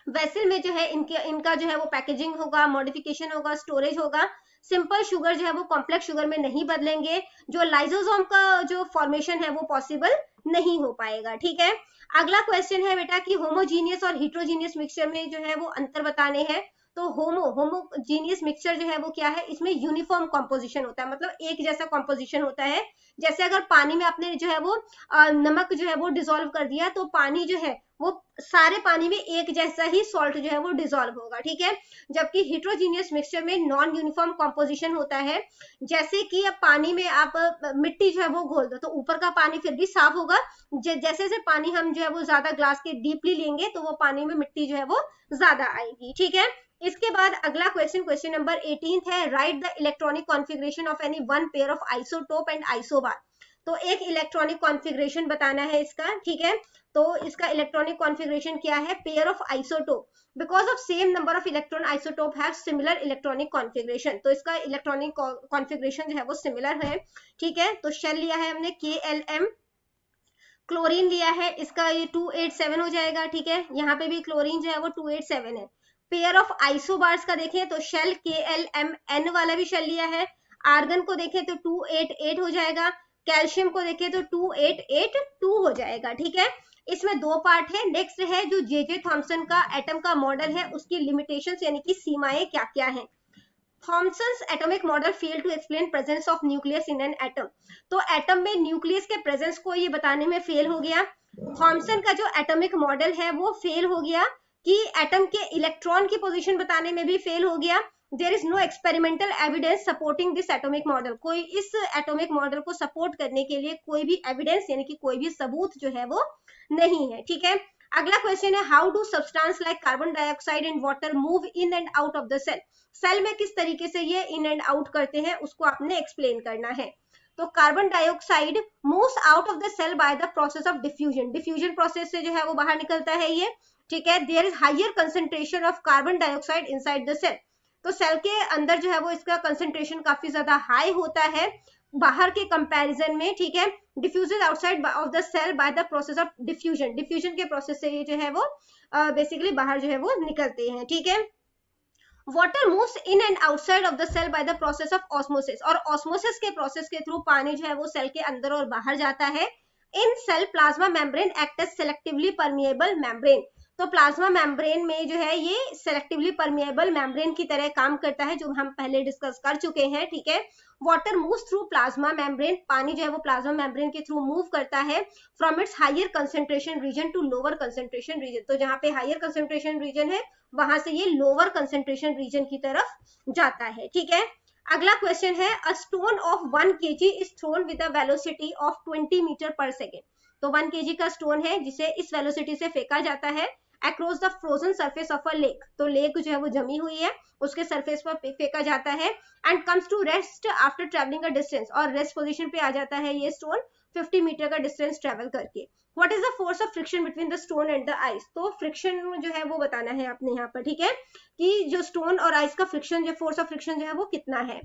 वेसल में जो है इनका जो है वो पैकेजिंग होगा, मॉडिफिकेशन होगा, स्टोरेज होगा। सिंपल शुगर जो है वो कॉम्प्लेक्स शुगर में नहीं बदलेंगे, जो लाइसोसोम का जो फॉर्मेशन है वो पॉसिबल नहीं हो पाएगा। ठीक है, अगला क्वेश्चन है बेटा कि होमोजीनियस और हिट्रोजीनियस मिक्सचर में जो है वो अंतर बताने हैं। तो होमोजीनियस मिक्सचर जो है वो क्या है, इसमें यूनिफॉर्म कॉम्पोजिशन होता है, मतलब एक जैसा कॉम्पोजिशन होता है। जैसे अगर पानी में आपने जो है वो नमक जो है वो डिसॉल्व कर दिया तो पानी जो है वो सारे पानी में एक जैसा ही सॉल्ट जो है वो डिसॉल्व होगा। ठीक है, जबकि हिट्रोजीनियस मिक्सचर में नॉन यूनिफॉर्म कॉम्पोजिशन होता है। जैसे कि अब पानी में आप मिट्टी जो है वो घोल दो तो ऊपर का पानी फिर भी साफ होगा, जैसे जैसे पानी हम जो है वो ज्यादा ग्लास के डीपली लेंगे तो वो पानी में मिट्टी जो है वो ज्यादा आएगी। ठीक है, इसके बाद अगला क्वेश्चन, क्वेश्चन नंबर 18 है, right the electronic configuration of any one pair of isotope and isobar. तो एक इलेक्ट्रॉनिक कॉन्फ़िगरेशन बताना है इसका, ठीक है। तो इसका इलेक्ट्रॉनिक कॉन्फ़िगरेशन क्या है, pair of isotope, because of same number of electron isotope have similar electronic configuration. तो इसका इलेक्ट्रॉनिक कॉन्फ़िगरेशन जो है वो सिमिलर है, ठीक है। तो शेल लिया है हमने KLM, क्लोरीन लिया है, इसका ये 287 हो जाएगा, ठीक है। यहाँ पे भी क्लोरीन जो है वो 287 है। पेयर ऑफ आइसोबार्स का देखें तो शेल KLMN वाला भी शेल लिया है। आर्गन को देखें तो 288 हो जाएगा, कैल्शियम को देखें तो 2882 हो जाएगा, ठीक है। इसमें दो पार्ट है। नेक्स्ट है जो JJ थॉम्सन का एटम का मॉडल है, उसकी लिमिटेशंस यानी कि सीमाएं क्या क्या है। Thomson's atomic model fail to explain presence of nucleus in an atom. तो एटम में न्यूक्लियस के प्रेजेंस को ये बताने में फेल हो गया। थॉमसन का जो एटॉमिक मॉडल है वो फेल हो गया कि एटम के इलेक्ट्रॉन की पोजीशन बताने में भी फेल हो गया। There is no experimental evidence supporting this atomic model. कोई इस एटॉमिक मॉडल को सपोर्ट करने के लिए कोई भी एविडेंस यानी कि कोई भी सबूत जो है वो नहीं है, ठीक है। अगला क्वेश्चन है, how do substance like carbon dioxide and water move in and out of the cell. Cell में किस तरीके से ये इन एंड आउट करते हैं उसको आपने एक्सप्लेन करना है। तो carbon dioxide moves out of the cell by the process of diffusion. Diffusion process से जो है वो बाहर निकलता है ये, ठीक है। There is higher concentration of carbon dioxide inside the cell. तो सेल के अंदर जो है वो इसका कंसंट्रेशन काफी ज्यादा हाई होता है बाहर के कंपैरिजन में, ठीक है। Diffuses outside of the cell by the process of diffusion. Diffusion के प्रोसेस से ये जो है वो बेसिकली बाहर जो है वो निकलते हैं, ठीक है। Water moves in and outside of the cell by the process of osmosis. और ऑस्मोसिस के प्रोसेस के थ्रू पानी जो है वो सेल के अंदर और बाहर जाता है। In cell plasma membrane act as selectively permeable membrane. तो प्लाज्मा मेम्ब्रेन में जो है ये सेलेक्टिवली परमिएबल मेम्ब्रेन की तरह काम करता है, जो हम पहले डिस्कस कर चुके हैं, ठीक है। Water moves through plasma membrane. पानी जो है वो प्लाज्मा मेम्ब्रेन के थ्रू मूव करता है from its higher concentration region to lower concentration region. तो जहाँ पे हायर कंसेंट्रेशन रीजन है वहां से ये लोअर कंसेंट्रेशन रीजन की तरफ जाता है, ठीक है। अगला क्वेश्चन है, a stone of 1 kg is thrown with a velocity of 20 metre पर सेकेंड। तो 1 kg का स्टोन है जिसे इस वेलोसिटी से फेंका जाता है across the frozen surface of a lake. तो लेक जो है वो जमी हुई है, उसके सरफेस पर फेंका जाता है and comes to rest after travelling a distance. और रेस्ट पोजीशन पे आ जाता है ये स्टोन 50 मीटर का डिस्टेंस ट्रेवल करके। What is the force of friction between the stone and the ice. तो फ्रिक्शन जो है वो बताना है आपने यहाँ पर, ठीक है, कि जो स्टोन और आइस का फ्रिक्शन जो फोर्स ऑफ फ्रिक्शन जो है वो कितना है।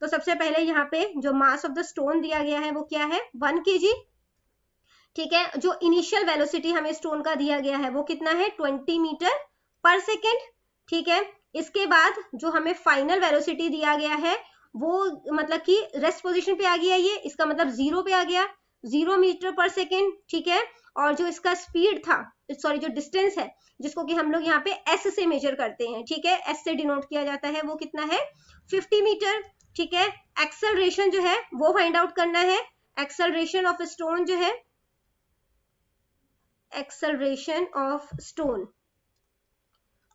तो सबसे पहले यहाँ पे जो मास ऑफ द स्टोन दिया गया है वो क्या है, 1 kg, ठीक है। जो इनिशियल वेलोसिटी हमें स्टोन का दिया गया है वो कितना है, 20 मीटर पर सेकेंड, ठीक है। इसके बाद जो हमें फाइनल वेलोसिटी दिया गया है वो मतलब कि रेस्ट पोजीशन पे आ गया ये, इसका मतलब 0 पे आ गया, 0 मीटर पर सेकेंड, ठीक है। और जो इसका स्पीड था, सॉरी जो डिस्टेंस है जिसको कि हम लोग यहाँ पे एस से मेजर करते हैं, ठीक है, एस से डिनोट किया जाता है, वो कितना है, 50 मीटर, ठीक है। एक्सेलरेशन जो है वो फाइंड आउट करना है। एक्सेलरेशन ऑफ स्टोन जो है, एक्सेलरेशन ऑफ स्टोन,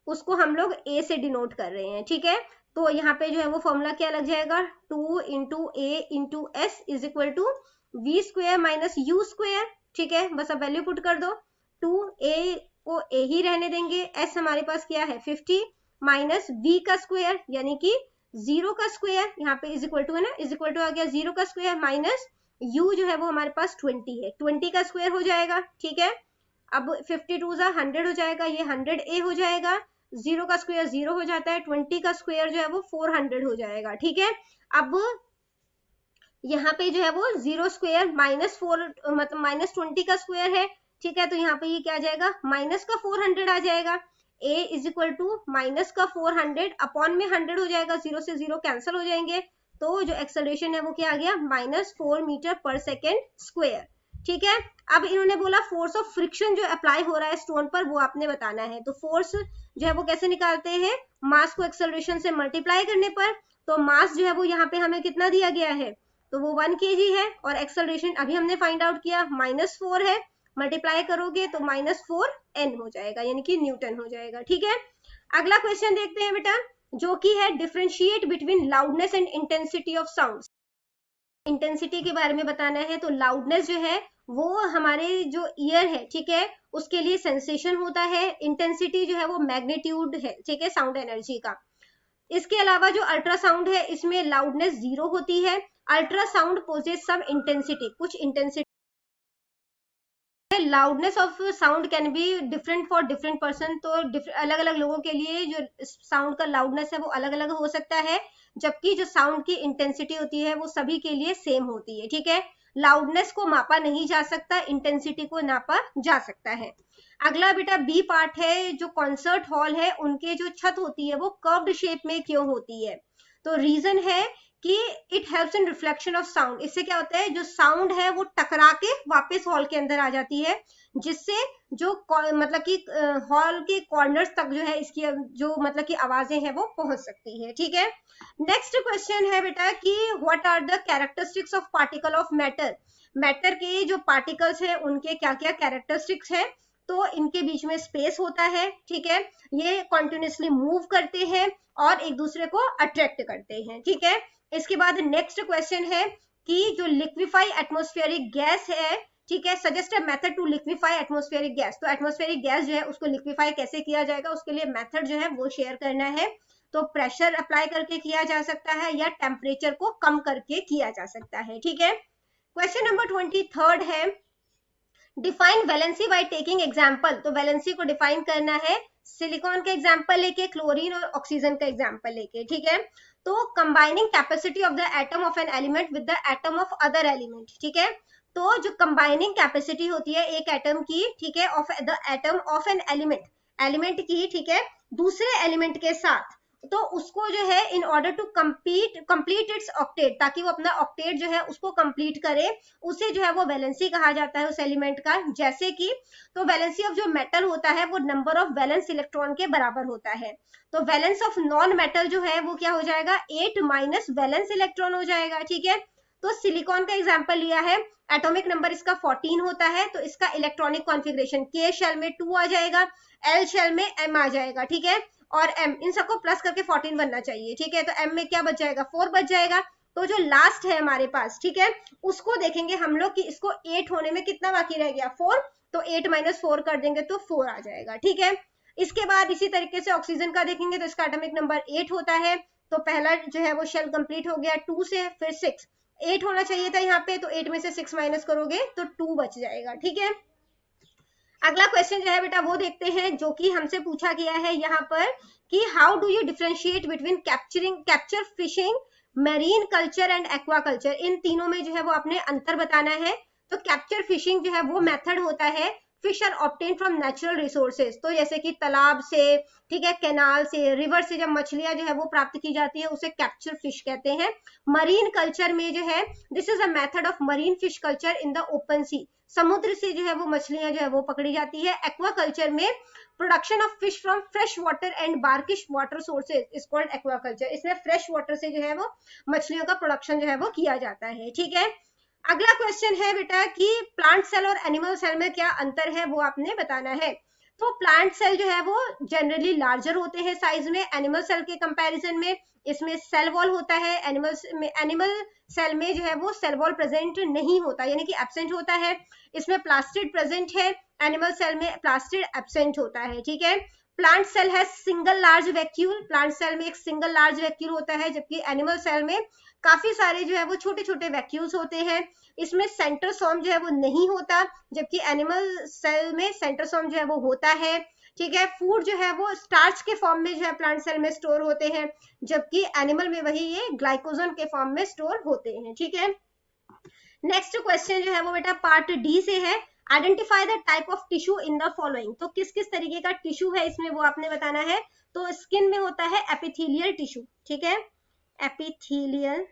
उसको हम लोग ए से डिनोट कर रहे हैं, ठीक है। तो यहाँ पे जो है वो फॉर्मूला क्या लग जाएगा, 2 into a into s is equal to v square minus u square, ठीक है। बस अब वैल्यू पुट कर दो, 2a को a ही रहने देंगे, s हमारे पास क्या है 50 माइनस v का स्क्वायर यानी कि 0 का स्क्वायर, यहाँ पे इज इक्वल टू है ना, इज इक्वल टू आ गया 0 का स्क्वायर माइनस u जो है वो हमारे पास 20 है, 20 का स्क्वायर हो जाएगा, ठीक है। अब 52 जा 100 हो जाएगा, ये 100a हो जाएगा, 0 का स्क्वायर 0 हो जाता है, 20 का स्क्वायर जो है वो 400 हो जाएगा, ठीक है। अब यहाँ पे जो है वो 0 स्क्वायर माइनस 4 मतलब माइनस 20 का स्क्वायर है, ठीक है। तो यहाँ पे ये क्या आ जाएगा, माइनस का 400 आ जाएगा। a is equal to minus का 400 अपॉन में 100 हो जाएगा, 0 से 0 कैंसिल हो जाएंगे। तो जो एक्सेलरेशन है वो क्या आ गया, -4 मीटर पर सेकेंड स्क्वायर, ठीक है। अब इन्होंने बोला फोर्स ऑफ फ्रिक्शन जो अप्लाई हो रहा है स्टोन पर वो आपने बताना है। तो फोर्स जो है वो कैसे निकालते हैं, मास को एक्सेलरेशन से मल्टीप्लाई करने पर। तो मास जो है वो यहाँ पे हमें कितना दिया गया है, तो वो 1 kg है, और एक्सेलरेशन अभी हमने फाइंड आउट किया -4 है, मल्टीप्लाई करोगे तो -4n हो जाएगा यानी कि न्यूटन हो जाएगा, ठीक है। अगला क्वेश्चन देखते हैं बेटा, जो कि है differentiate between loudness and intensity of sound. Intensity के बारे में बताना है तो लाउडनेस जो है वो हमारे जो ईयर है, ठीक है, उसके लिए सेंसेशन होता है। इंटेंसिटी जो है वो मैग्नीट्यूड है, ठीक है, साउंड एनर्जी का। इसके अलावा जो अल्ट्रासाउंड है इसमें लाउडनेस 0 होती है। अल्ट्रासाउंड पोजेस सम इंटेंसिटी, कुछ intensity. Loudness of sound can be different for different person, तो अलग अलग लोगों के लिए जो साउंड का लाउडनेस है वो अलग अलग हो सकता है, जबकि जो साउंड की इंटेंसिटी होती है वो सभी के लिए सेम होती है, ठीक है। लाउडनेस को मापा नहीं जा सकता, इंटेंसिटी को नापा जा सकता है। अगला बेटा बी पार्ट है, जो कॉन्सर्ट हॉल है उनके जो छत होती है वो कर्व्ड शेप में क्यों होती है? तो रीजन है कि it helps in reflection of sound. इससे क्या होता है, जो साउंड है वो टकरा के वापस हॉल के अंदर आ जाती है, जिससे जो मतलब कि हॉल के कॉर्नर्स तक जो है इसकी जो मतलब कि आवाजें हैं वो पहुंच सकती है, ठीक है। नेक्स्ट क्वेश्चन है बेटा कि what are the characteristics of particle of matter. Matter के जो पार्टिकल्स है उनके क्या क्या कैरेक्टरिस्टिक्स है? तो इनके बीच में स्पेस होता है, ठीक है, ये कॉन्टिन्यूसली मूव करते हैं और एक दूसरे को अट्रैक्ट करते हैं, ठीक है। इसके बाद नेक्स्ट क्वेश्चन है कि जो लिक्विफाई एटमॉस्फेरिक गैस है, ठीक है, suggest a method to liquefy atmospheric gas. तो एटमॉस्फेरिक गैस जो है उसको लिक्विफाई कैसे किया जाएगा, उसके लिए मेथड जो है वो शेयर करना है। तो प्रेशर अप्लाई करके किया जा सकता है या टेम्परेचर को कम करके किया जा सकता है, ठीक है। क्वेश्चन नंबर 23 है, define valency by taking example. तो वैलेंसी को डिफाइन करना है सिलिकॉन का एग्जांपल लेके, क्लोरीन और ऑक्सीजन का एग्जांपल लेके, ठीक है। तो combining capacity of the atom of an element with the atom of other element, ठीक है। तो जो कंबाइनिंग कैपेसिटी होती है एक एटम की, ठीक है, of the atom of an element, element की, ठीक है, दूसरे एलिमेंट के साथ, तो उसको जो है in order to complete its octet, ताकि वो अपना ऑक्टेट जो है उसको कंप्लीट करे, उसे जो है वो वैलेंसी कहा जाता है उस एलिमेंट का। जैसे कि तो वैलेंसी ऑफ जो मेटल होता है वो नंबर ऑफ वैलेंस इलेक्ट्रॉन के बराबर होता है। तो वैलेंस ऑफ नॉन मेटल जो है वो क्या हो जाएगा, 8 माइनस वैलेंस इलेक्ट्रॉन हो जाएगा, ठीक है। तो सिलिकॉन का एग्जाम्पल लिया है, एटॉमिक नंबर इसका 14 होता है, तो इसका इलेक्ट्रॉनिक कॉन्फ़िगरेशन के शेल में 2 आ जाएगा, एल शेल में m आ जाएगा, ठीक है, और m इन सबको प्लस करके 14 बनना चाहिए, ठीक है। तो m में क्या बच जाएगा, 4 बच जाएगा। तो जो लास्ट है हमारे पास, ठीक है, उसको देखेंगे हम लोग कि इसको 8 होने में कितना बाकी रह गया, 4। तो 8 माइनस 4 कर देंगे तो 4 आ जाएगा, ठीक है। इसके बाद इसी तरीके से ऑक्सीजन का देखेंगे तो इसका एटॉमिक नंबर 8 होता है। तो पहला जो है वो शेल कंप्लीट हो गया 2 से, फिर 6, 8 होना चाहिए था यहाँ पे, तो 8 में से 6 माइनस करोगे तो 2 बच जाएगा, ठीक है। अगला क्वेश्चन जो है बेटा वो देखते हैं, जो कि हमसे पूछा गया है यहाँ पर कि how do you differentiate between capture fishing, marine culture and aquaculture. इन तीनों में जो है वो आपने अंतर बताना है। तो कैप्चर फिशिंग जो है वो मेथड होता है, fish are obtain from natural resources, तो जैसे कि तालाब से, ठीक है, कैनाल से, रिवर से जब मछलियां जो है वो प्राप्त की जाती है उसे कैप्चर फिश कहते हैं। मरीन कल्चर में जो है this is a method of marine fish culture in the open sea, समुद्र से जो है वो मछलियां जो है वो पकड़ी जाती है। एक्वा कल्चर में production of fish from fresh water and brackish water sources is called aquaculture. इसमें फ्रेश वाटर से जो है वो मछलियों का प्रोडक्शन जो है वो किया जाता है, ठीक है। अगला क्वेश्चन है बेटा कि प्लांट सेल और एनिमल सेल में क्या अंतर है, वो आपने बताना है। तो प्लांट सेल जो है वो जनरली लार्जर होते हैं साइज में एनिमल सेल के कंपैरिजन में। इसमें सेल वॉल होता है, एनिमल सेल में जो है वो सेल वॉल प्रेजेंट नहीं होता, यानी कि एब्सेंट होता है। इसमें प्लास्टिड प्रेजेंट है, एनिमल सेल में प्लास्टिड एब्सेंट होता है, ठीक है। प्लांट सेल है single large vacuole, plant cell में एक सिंगल लार्ज वैक्यूल होता है, जबकि एनिमल सेल में काफी सारे जो है वो छोटे छोटे वैक्यूल्स होते हैं। इसमें सेंट्रोसोम जो है वो नहीं होता, जबकि एनिमल सेल में सेंट्रोसोम जो है वो होता है, ठीक है। फूड जो है वो स्टार्च के फॉर्म में जो है प्लांट सेल में स्टोर होते हैं, जबकि एनिमल में वही ये ग्लाइकोजन के फॉर्म में स्टोर होते हैं, ठीक है। नेक्स्ट क्वेश्चन जो है वो बेटा पार्ट डी से है, identify the type of tissue in the following. तो किस किस तरीके का टिश्यू है इसमें वो आपने बताना है। तो स्किन में होता है एपिथेलियल टिश्यू, ठीक है, एपिथेलियल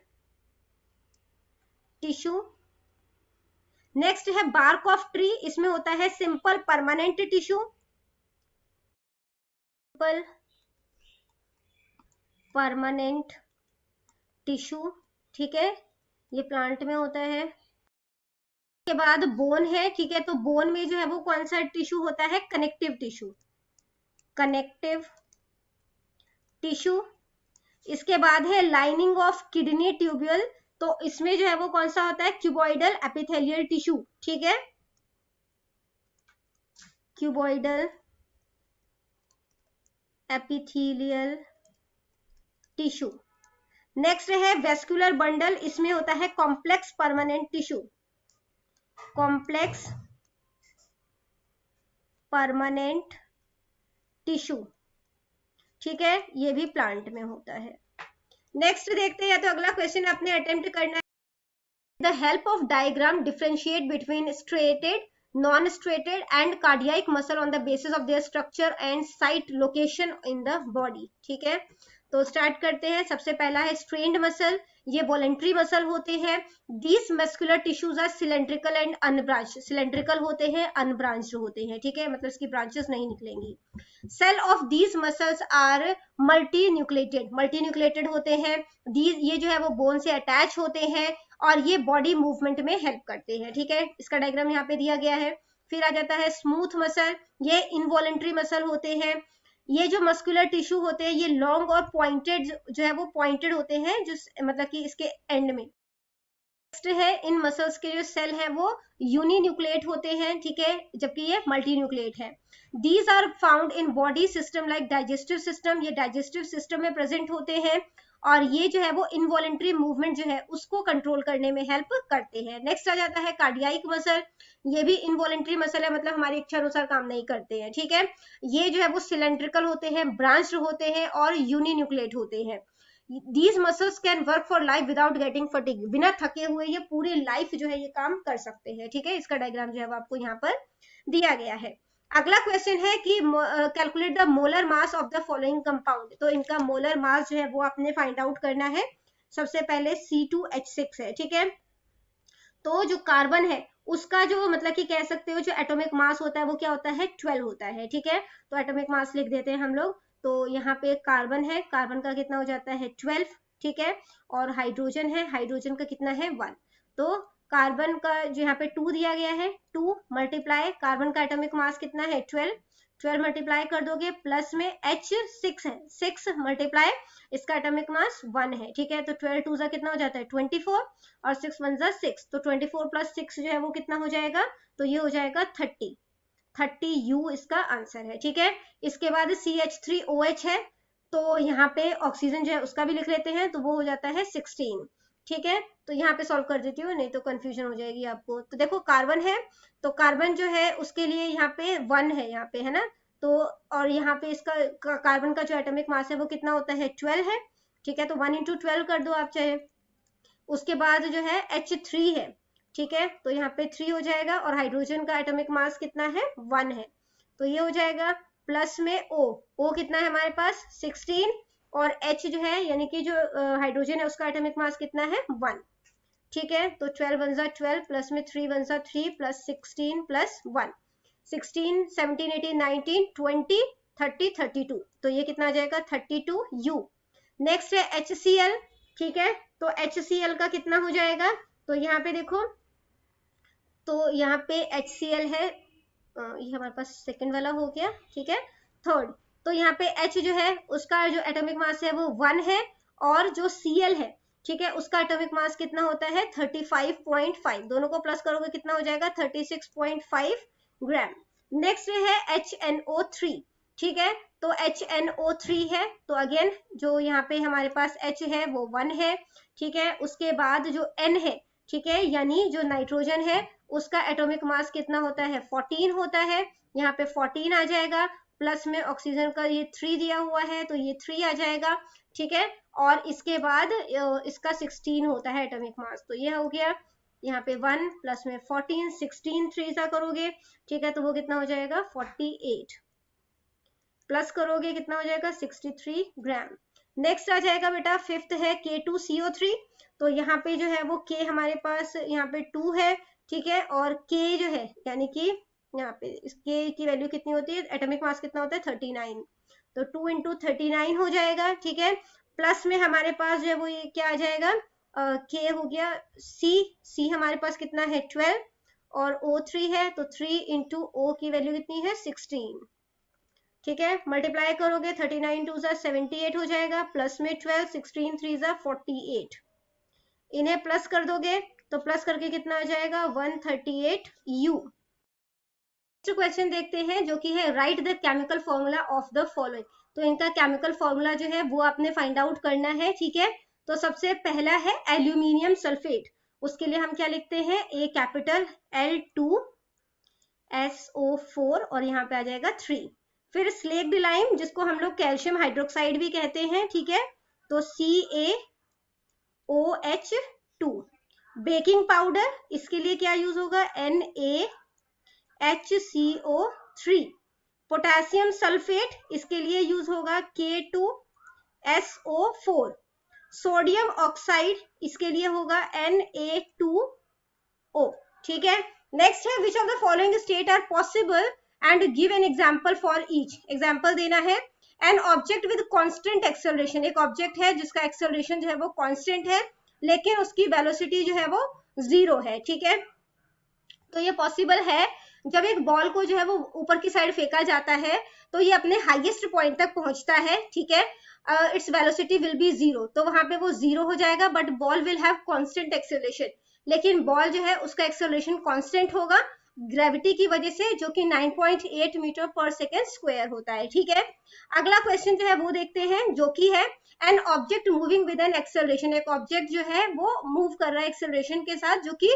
टिश्यू। नेक्स्ट है बार्क ऑफ ट्री, इसमें होता है simple permanent tissue, simple permanent tissue, ठीक है, ये प्लांट में होता है। के बाद बोन है, ठीक है, तो बोन में जो है वो कौन सा टिश्यू होता है, कनेक्टिव टिश्यू, कनेक्टिव टिश्यू। इसके बाद है लाइनिंग ऑफ किडनी ट्यूब्यूल, तो इसमें जो है वो कौन सा होता है, क्यूबॉइडल एपिथेलियल टिश्यू, ठीक है, क्यूबॉइडल एपिथेलियल टिश्यू। नेक्स्ट है वेस्कुलर बंडल, इसमें होता है complex permanent tissue, complex permanent tissue, ठीक है, ये भी प्लांट में होता है। नेक्स्ट देखते हैं, तो अगला क्वेश्चन आपने अटेम्प्ट करना है। The help of diagram differentiate between striated, non striated and cardiac muscle on the basis of their structure and site location in the body, ठीक है। तो स्टार्ट करते हैं। सबसे पहला है स्ट्रेन्ड मसल, ये वॉलेंट्री मसल होते हैं। These muscular tissues are cylindrical and unbranched, cylindrical होते हैं, अनब्रांच्ड होते हैं, ठीक है, मतलब इसकी ब्रांचेस नहीं निकलेंगी। Cell of these muscles are multinucleated, multinucleated होते हैं। ये जो है वो बोन से अटैच होते हैं और ये बॉडी मूवमेंट में हेल्प करते हैं, ठीक है। इसका डायग्राम यहाँ पे दिया गया है। फिर आ जाता है स्मूथ मसल, ये इनवॉलेंट्री मसल होते हैं। ये जो मस्कुलर टिश्यू होते हैं ये लॉन्ग और पॉइंटेड जो है वो पॉइंटेड होते हैं, जो मतलब कि इसके एंड में। नेक्स्ट है इन मसल्स के जो सेल है वो यूनिन्यूक्लिएट होते हैं, ठीक है, जबकि ये मल्टी न्यूक्लिएट है। These are found in body system like digestive system, ये डाइजेस्टिव सिस्टम में प्रेजेंट होते हैं और ये जो है वो इनवॉलेंट्री मूवमेंट जो है उसको कंट्रोल करने में हेल्प करते हैं। नेक्स्ट आ जाता है कार्डियाक मसल, ये भी इनवॉलेंट्री मसल है, मतलब हमारी इच्छा अनुसार काम नहीं करते हैं, ठीक है। ये जो है वो सिलेंड्रिकल होते हैं, ब्रांच्ड होते हैं और यूनिन्यूक्लिएट होते हैं। These muscles can work for life without getting fatigue, बिना थके हुए ये पूरी लाइफ जो है ये काम कर सकते हैं, ठीक है। इसका डायग्राम जो है वो आपको यहाँ पर दिया गया है। अगला क्वेश्चन है कि calculate the molar mass of the following compound, तो इनका मोलर मास जो है वो आपने फाइंड आउट करना है। सबसे पहले C2H6 है, ठीक है। तो जो कार्बन है उसका जो मतलब कि कह सकते हो जो एटॉमिक मास होता है वो क्या होता है, 12 होता है, ठीक है। तो एटॉमिक मास लिख देते हैं हम लोग। तो यहाँ पे कार्बन है, कार्बन का कितना हो जाता है 12, ठीक है। और हाइड्रोजन है, हाइड्रोजन का कितना है 1। तो कार्बन का जो यहाँ पे 2 दिया गया है, 2 मल्टीप्लाई कार्बन का एटॉमिक मास कितना है 12, 12 मल्टीप्लाई कर दोगे, प्लस में H6 है, 6 मल्टीप्लाई इसका एटॉमिक मास 1 है, ठीक है। तो 12 2 कितना हो जाता है 24 और 6 1 6, तो 24 प्लस 6 जो है वो कितना हो जाएगा, तो ये हो जाएगा 30, 30U इसका आंसर है, ठीक है। इसके बाद CH3OH है, तो यहाँ पे ऑक्सीजन जो है उसका भी लिख लेते हैं, तो वो हो जाता है 16, ठीक है। तो यहाँ पे सॉल्व कर देती हूँ, नहीं तो कंफ्यूजन हो जाएगी आपको। तो देखो कार्बन है, तो कार्बन जो है उसके लिए यहाँ पे 1 है, यहाँ पे है ना, तो और यहाँ पे इसका कार्बन का जो एटॉमिक मास है वो कितना होता है 12 है, ठीक है। तो 1 × 12 कर दो आप चाहे। उसके बाद जो है H3 है, ठीक है, तो यहाँ पे 3 हो जाएगा और हाइड्रोजन का एटॉमिक मास कितना है 1 है, तो ये हो जाएगा। प्लस में O कितना है हमारे पास 16 और H जो है यानी कि जो हाइड्रोजन है उसका एटॉमिक मास कितना है 1, ठीक है। तो 12 1 12 प्लस में 3 1 3 प्लस 16 प्लस 1, 16 17 18 19 20 30 32, तो ये कितना आ जाएगा 32U। नेक्स्ट है HCl, ठीक है। तो HCl का कितना हो जाएगा, तो यहाँ पे देखो, तो यहाँ पे HCl है, ये हमारे पास सेकंड वाला हो गया, ठीक है। थर्ड, तो यहाँ पे H जो है उसका जो एटॉमिक मास है वो 1 है और जो Cl है, ठीक है, उसका एटॉमिक मास कितना होता है 35.5, दोनों को प्लस करोगे कितना हो जाएगा 36.5 ग्राम। नेक्स्ट है HNO3, ठीक है। तो HNO3 है, तो अगेन जो यहाँ पे हमारे पास H है वो 1 है, ठीक है। उसके बाद जो N है, ठीक है, यानी जो नाइट्रोजन है उसका एटॉमिक मास कितना होता है 14 होता है, यहाँ पे 14 आ जाएगा। प्लस में ऑक्सीजन का ये 3 दिया हुआ है, तो ये 3 आ जाएगा, ठीक है। और इसके बाद इसका 16 होता है एटॉमिक मास, तो ये हो गया यहाँ पे 1 प्लस में 14, 16 3 सा करोगे, ठीक है, तो वो कितना हो जाएगा 48, प्लस करोगे कितना हो जाएगा 63 ग्राम। नेक्स्ट आ जाएगा बेटा फिफ्थ है K2CO3, तो यहाँ पे जो है वो K हमारे पास यहाँ पे 2 है, ठीक है, और K जो है यानी कि यहाँ पे इस K की वैल्यू कितनी होती है, एटॉमिक मास कितना होता है 39, तो 2 × 39 हो जाएगा, ठीक है। प्लस में हमारे पास जो है वो ये क्या आ जाएगा, K हो गया, C हमारे पास कितना है 12 और O3 है, तो 3 × O की वैल्यू कितनी है 16, ठीक है। मल्टीप्लाई करोगे 39 2 78 हो जाएगा, प्लस में 12 16 3 48, इन्हें प्लस कर दोगे तो प्लस करके कितना आ जाएगा 138 U। नेक्स्ट क्वेश्चन देखते हैं जो कि है right the chemical formula of the following. तो इनका केमिकल फॉर्मूला जो है वो आपने फाइंड आउट करना है, ठीक है। तो सबसे पहला है एल्यूमिनियम सल्फेट, उसके लिए हम क्या लिखते हैं ए कैपिटल L2SO4 और यहाँ पे आ जाएगा 3। फिर स्लेक्ड लाइम जिसको हम लोग कैल्शियम हाइड्रोक्साइड भी कहते हैं, ठीक है, तो CaOH2। बेकिंग पाउडर इसके लिए क्या यूज होगा NaHCO3। पोटेशियम सल्फेट इसके लिए यूज होगा K2SO4। सोडियम ऑक्साइड इसके लिए होगा Na2O, ठीक है। नेक्स्ट है which of the following state are possible and give an example for each. Example देना है। An object with constant acceleration, एक ऑब्जेक्ट है जिसका एक्सेलरेशन जो है वो कांस्टेंट है लेकिन उसकी वेलोसिटी जो है वो 0 है, ठीक है। तो ये पॉसिबल है जब एक बॉल को जो है वो ऊपर की साइड फेंका जाता है तो ये अपने हाईएस्ट पॉइंट तक पहुंचता है, ठीक है। इट्स वेलोसिटी विल बी 0, तो वहां पे वो 0 हो जाएगा but ball will have constant acceleration. लेकिन बॉल जो है उसका एक्सेलरेशन कांस्टेंट होगा ग्रेविटी की वजह से, जो कि 9.8 मीटर पर सेकेंड स्क्वायर होता है, ठीक है। अगला क्वेश्चन जो है वो देखते हैं जो कि है an object moving with an acceleration. एक ऑब्जेक्ट जो है वो मूव कर रहा है एक्सेलरेशन के साथ, जो कि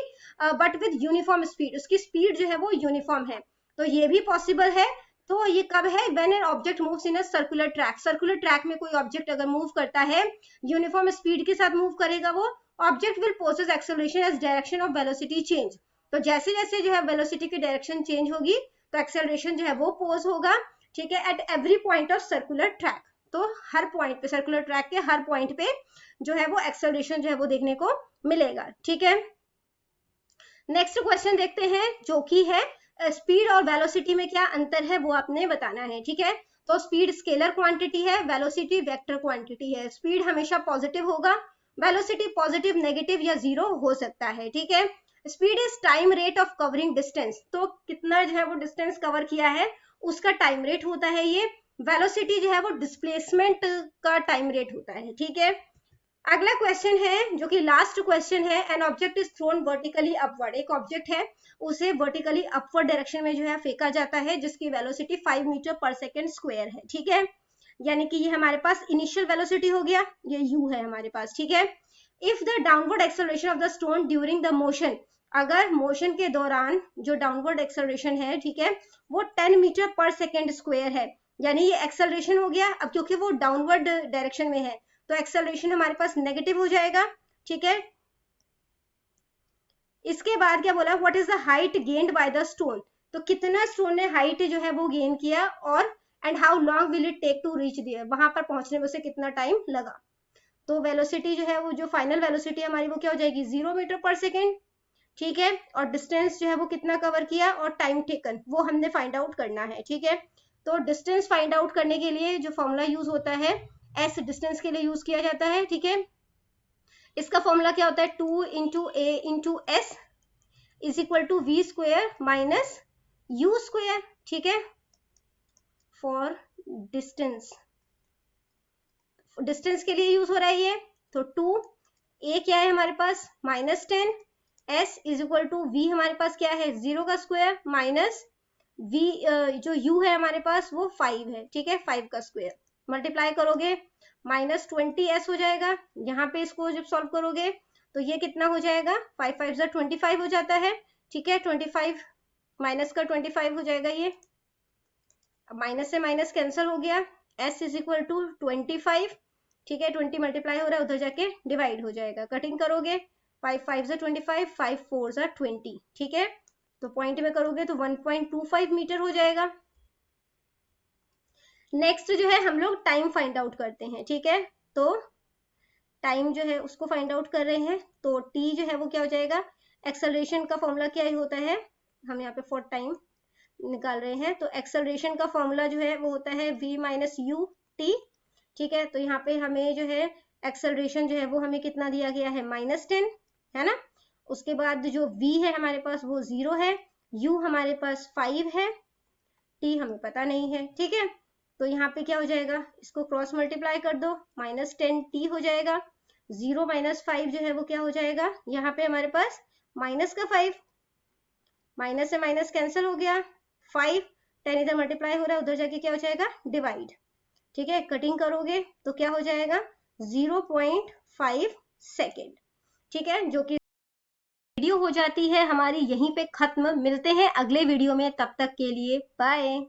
बट विद यूनिफॉर्म स्पीड, उसकी स्पीड जो है वो यूनिफॉर्म है। तो ये भी पॉसिबल है। तो ये कब है when an object moves in a circular track. Circular track में कोई ऑब्जेक्ट अगर मूव करता है यूनिफॉर्म स्पीड के साथ मूव करेगा, वो object will possess acceleration as direction of velocity change. तो जैसे जैसे जो है वेलोसिटी की डायरेक्शन चेंज होगी तो एक्सेलरेशन जो है वो पोज होगा, ठीक है, at every point of circular track. तो हर पॉइंट पे, सर्कुलर ट्रैक के हर पॉइंट पे जो है वो एक्सेलरेशन जो है वो देखने को मिलेगा, ठीक है। नेक्स्ट क्वेश्चन देखते हैं जो कि है स्पीड और वेलोसिटी में क्या अंतर है वो आपने बताना है, ठीक है। तो स्पीड स्केलर क्वांटिटी है, वेलोसिटी वेक्टर क्वांटिटी है। स्पीड हमेशा पॉजिटिव होगा, वेलोसिटी पॉजिटिव, नेगेटिव या 0 हो सकता है, ठीक है। Speed is time rate of covering distance, तो कितना जो है वो डिस्टेंस कवर किया है उसका टाइम रेट होता है ये। वेलोसिटी जो है वो डिस्प्लेसमेंट का टाइम रेट होता है, ठीक है। अगला क्वेश्चन है जो कि लास्ट क्वेश्चन है an object is thrown vertically upward. एक ऑब्जेक्ट है उसे वर्टिकली अपवर्ड डायरेक्शन में जो है फेंका जाता है जिसकी वेलोसिटी 5 मीटर पर सेकेंड स्क्वायर है, ठीक है। यानी कि ये हमारे पास इनिशियल वेलोसिटी हो गया, ये u है हमारे पास, ठीक है। If the downward acceleration of the stone during the motion, अगर मोशन के दौरान जो डाउनवर्ड एक्सेलरेशन है, ठीक है, वो 10 मीटर पर सेकेंड स्क्वायर है, यानी ये एक्सेलरेशन हो गया। अब क्योंकि वो डाउनवर्ड डायरेक्शन में है तो एक्सेलरेशन हमारे पास नेगेटिव हो जाएगा, ठीक है। इसके बाद क्या बोला, what is the height gained by the stone. तो कितना स्टोन ने हाइट जो है वो गेन किया, और and how long will it take to reach there, वहां पर पहुंचने में उसे कितना टाइम लगा। तो वेलोसिटी जो है वो, जो फाइनल वेलोसिटी हमारी वो क्या हो जाएगी 0 मीटर पर सेकेंड, ठीक है। और डिस्टेंस जो है वो कितना कवर किया और टाइम टेकन वो हमने फाइंड आउट करना है, ठीक है। तो डिस्टेंस फाइंड आउट करने के लिए जो फॉर्मूला यूज होता है एस डिस्टेंस के लिए यूज किया जाता है, ठीक है। इसका फॉर्मूला क्या होता है 2 into a into s is equal to v square minus u square, ठीक है, फॉर डिस्टेंस। डिस्टेंस के लिए यूज हो रहा है ये। तो 2 ए क्या है हमारे पास -10, s is equal to v हमारे पास क्या है 0 का स्क्वायर माइनस वी जो u है हमारे पास वो 5 है, ठीक है, 5 का स्क्वायर। मल्टीप्लाई करोगे -20s हो जाएगा। यहाँ पे इसको जब सॉल्व करोगे तो ये कितना हो जाएगा 5 5 25 हो जाता है, ठीक है। 25 माइनस का 25 हो जाएगा, ये माइनस से माइनस कैंसिल हो गया। s इज इक्वल टू 25, ठीक है, 20 मल्टीप्लाई हो रहा है उधर जाके डिवाइड हो जाएगा। कटिंग करोगे 5 5 25, 5 4 20, ठीक है। तो पॉइंट में करोगे तो 1.25 मीटर हो जाएगा। नेक्स्ट जो है हम लोग टाइम फाइंड आउट करते हैं, ठीक है। तो टाइम जो है उसको फाइंड आउट कर रहे हैं। तो t जो है वो क्या हो जाएगा, एक्सेलरेशन का फॉर्मूला क्या होता है, हम यहाँ पे फॉर टाइम निकाल रहे हैं। तो एक्सेलरेशन का फॉर्मूला जो है वो होता है v माइनस यू टी, ठीक है। तो यहाँ पे हमें जो है एक्सेलरेशन जो है वो हमें कितना दिया गया है -10, है ना। उसके बाद जो v है हमारे पास वो 0 है, u हमारे पास 5 है, t हमें पता नहीं है, ठीक है। तो यहाँ पे क्या हो जाएगा, इसको क्रॉस मल्टीप्लाई कर दो, -10t हो जाएगा। 0 माइनस 5 जो है वो क्या हो जाएगा, यहाँ पे हमारे पास माइनस का 5, माइनस से माइनस कैंसिल हो गया, 5 10 इधर मल्टीप्लाई हो रहा है, उधर जाके क्या हो जाएगा डिवाइड, ठीक है। कटिंग करोगे तो क्या हो जाएगा 0.5 सेकेंड, ठीक है। जो कि वीडियो हो जाती है हमारी यहीं पे खत्म। मिलते हैं अगले वीडियो में, तब तक के लिए बाय।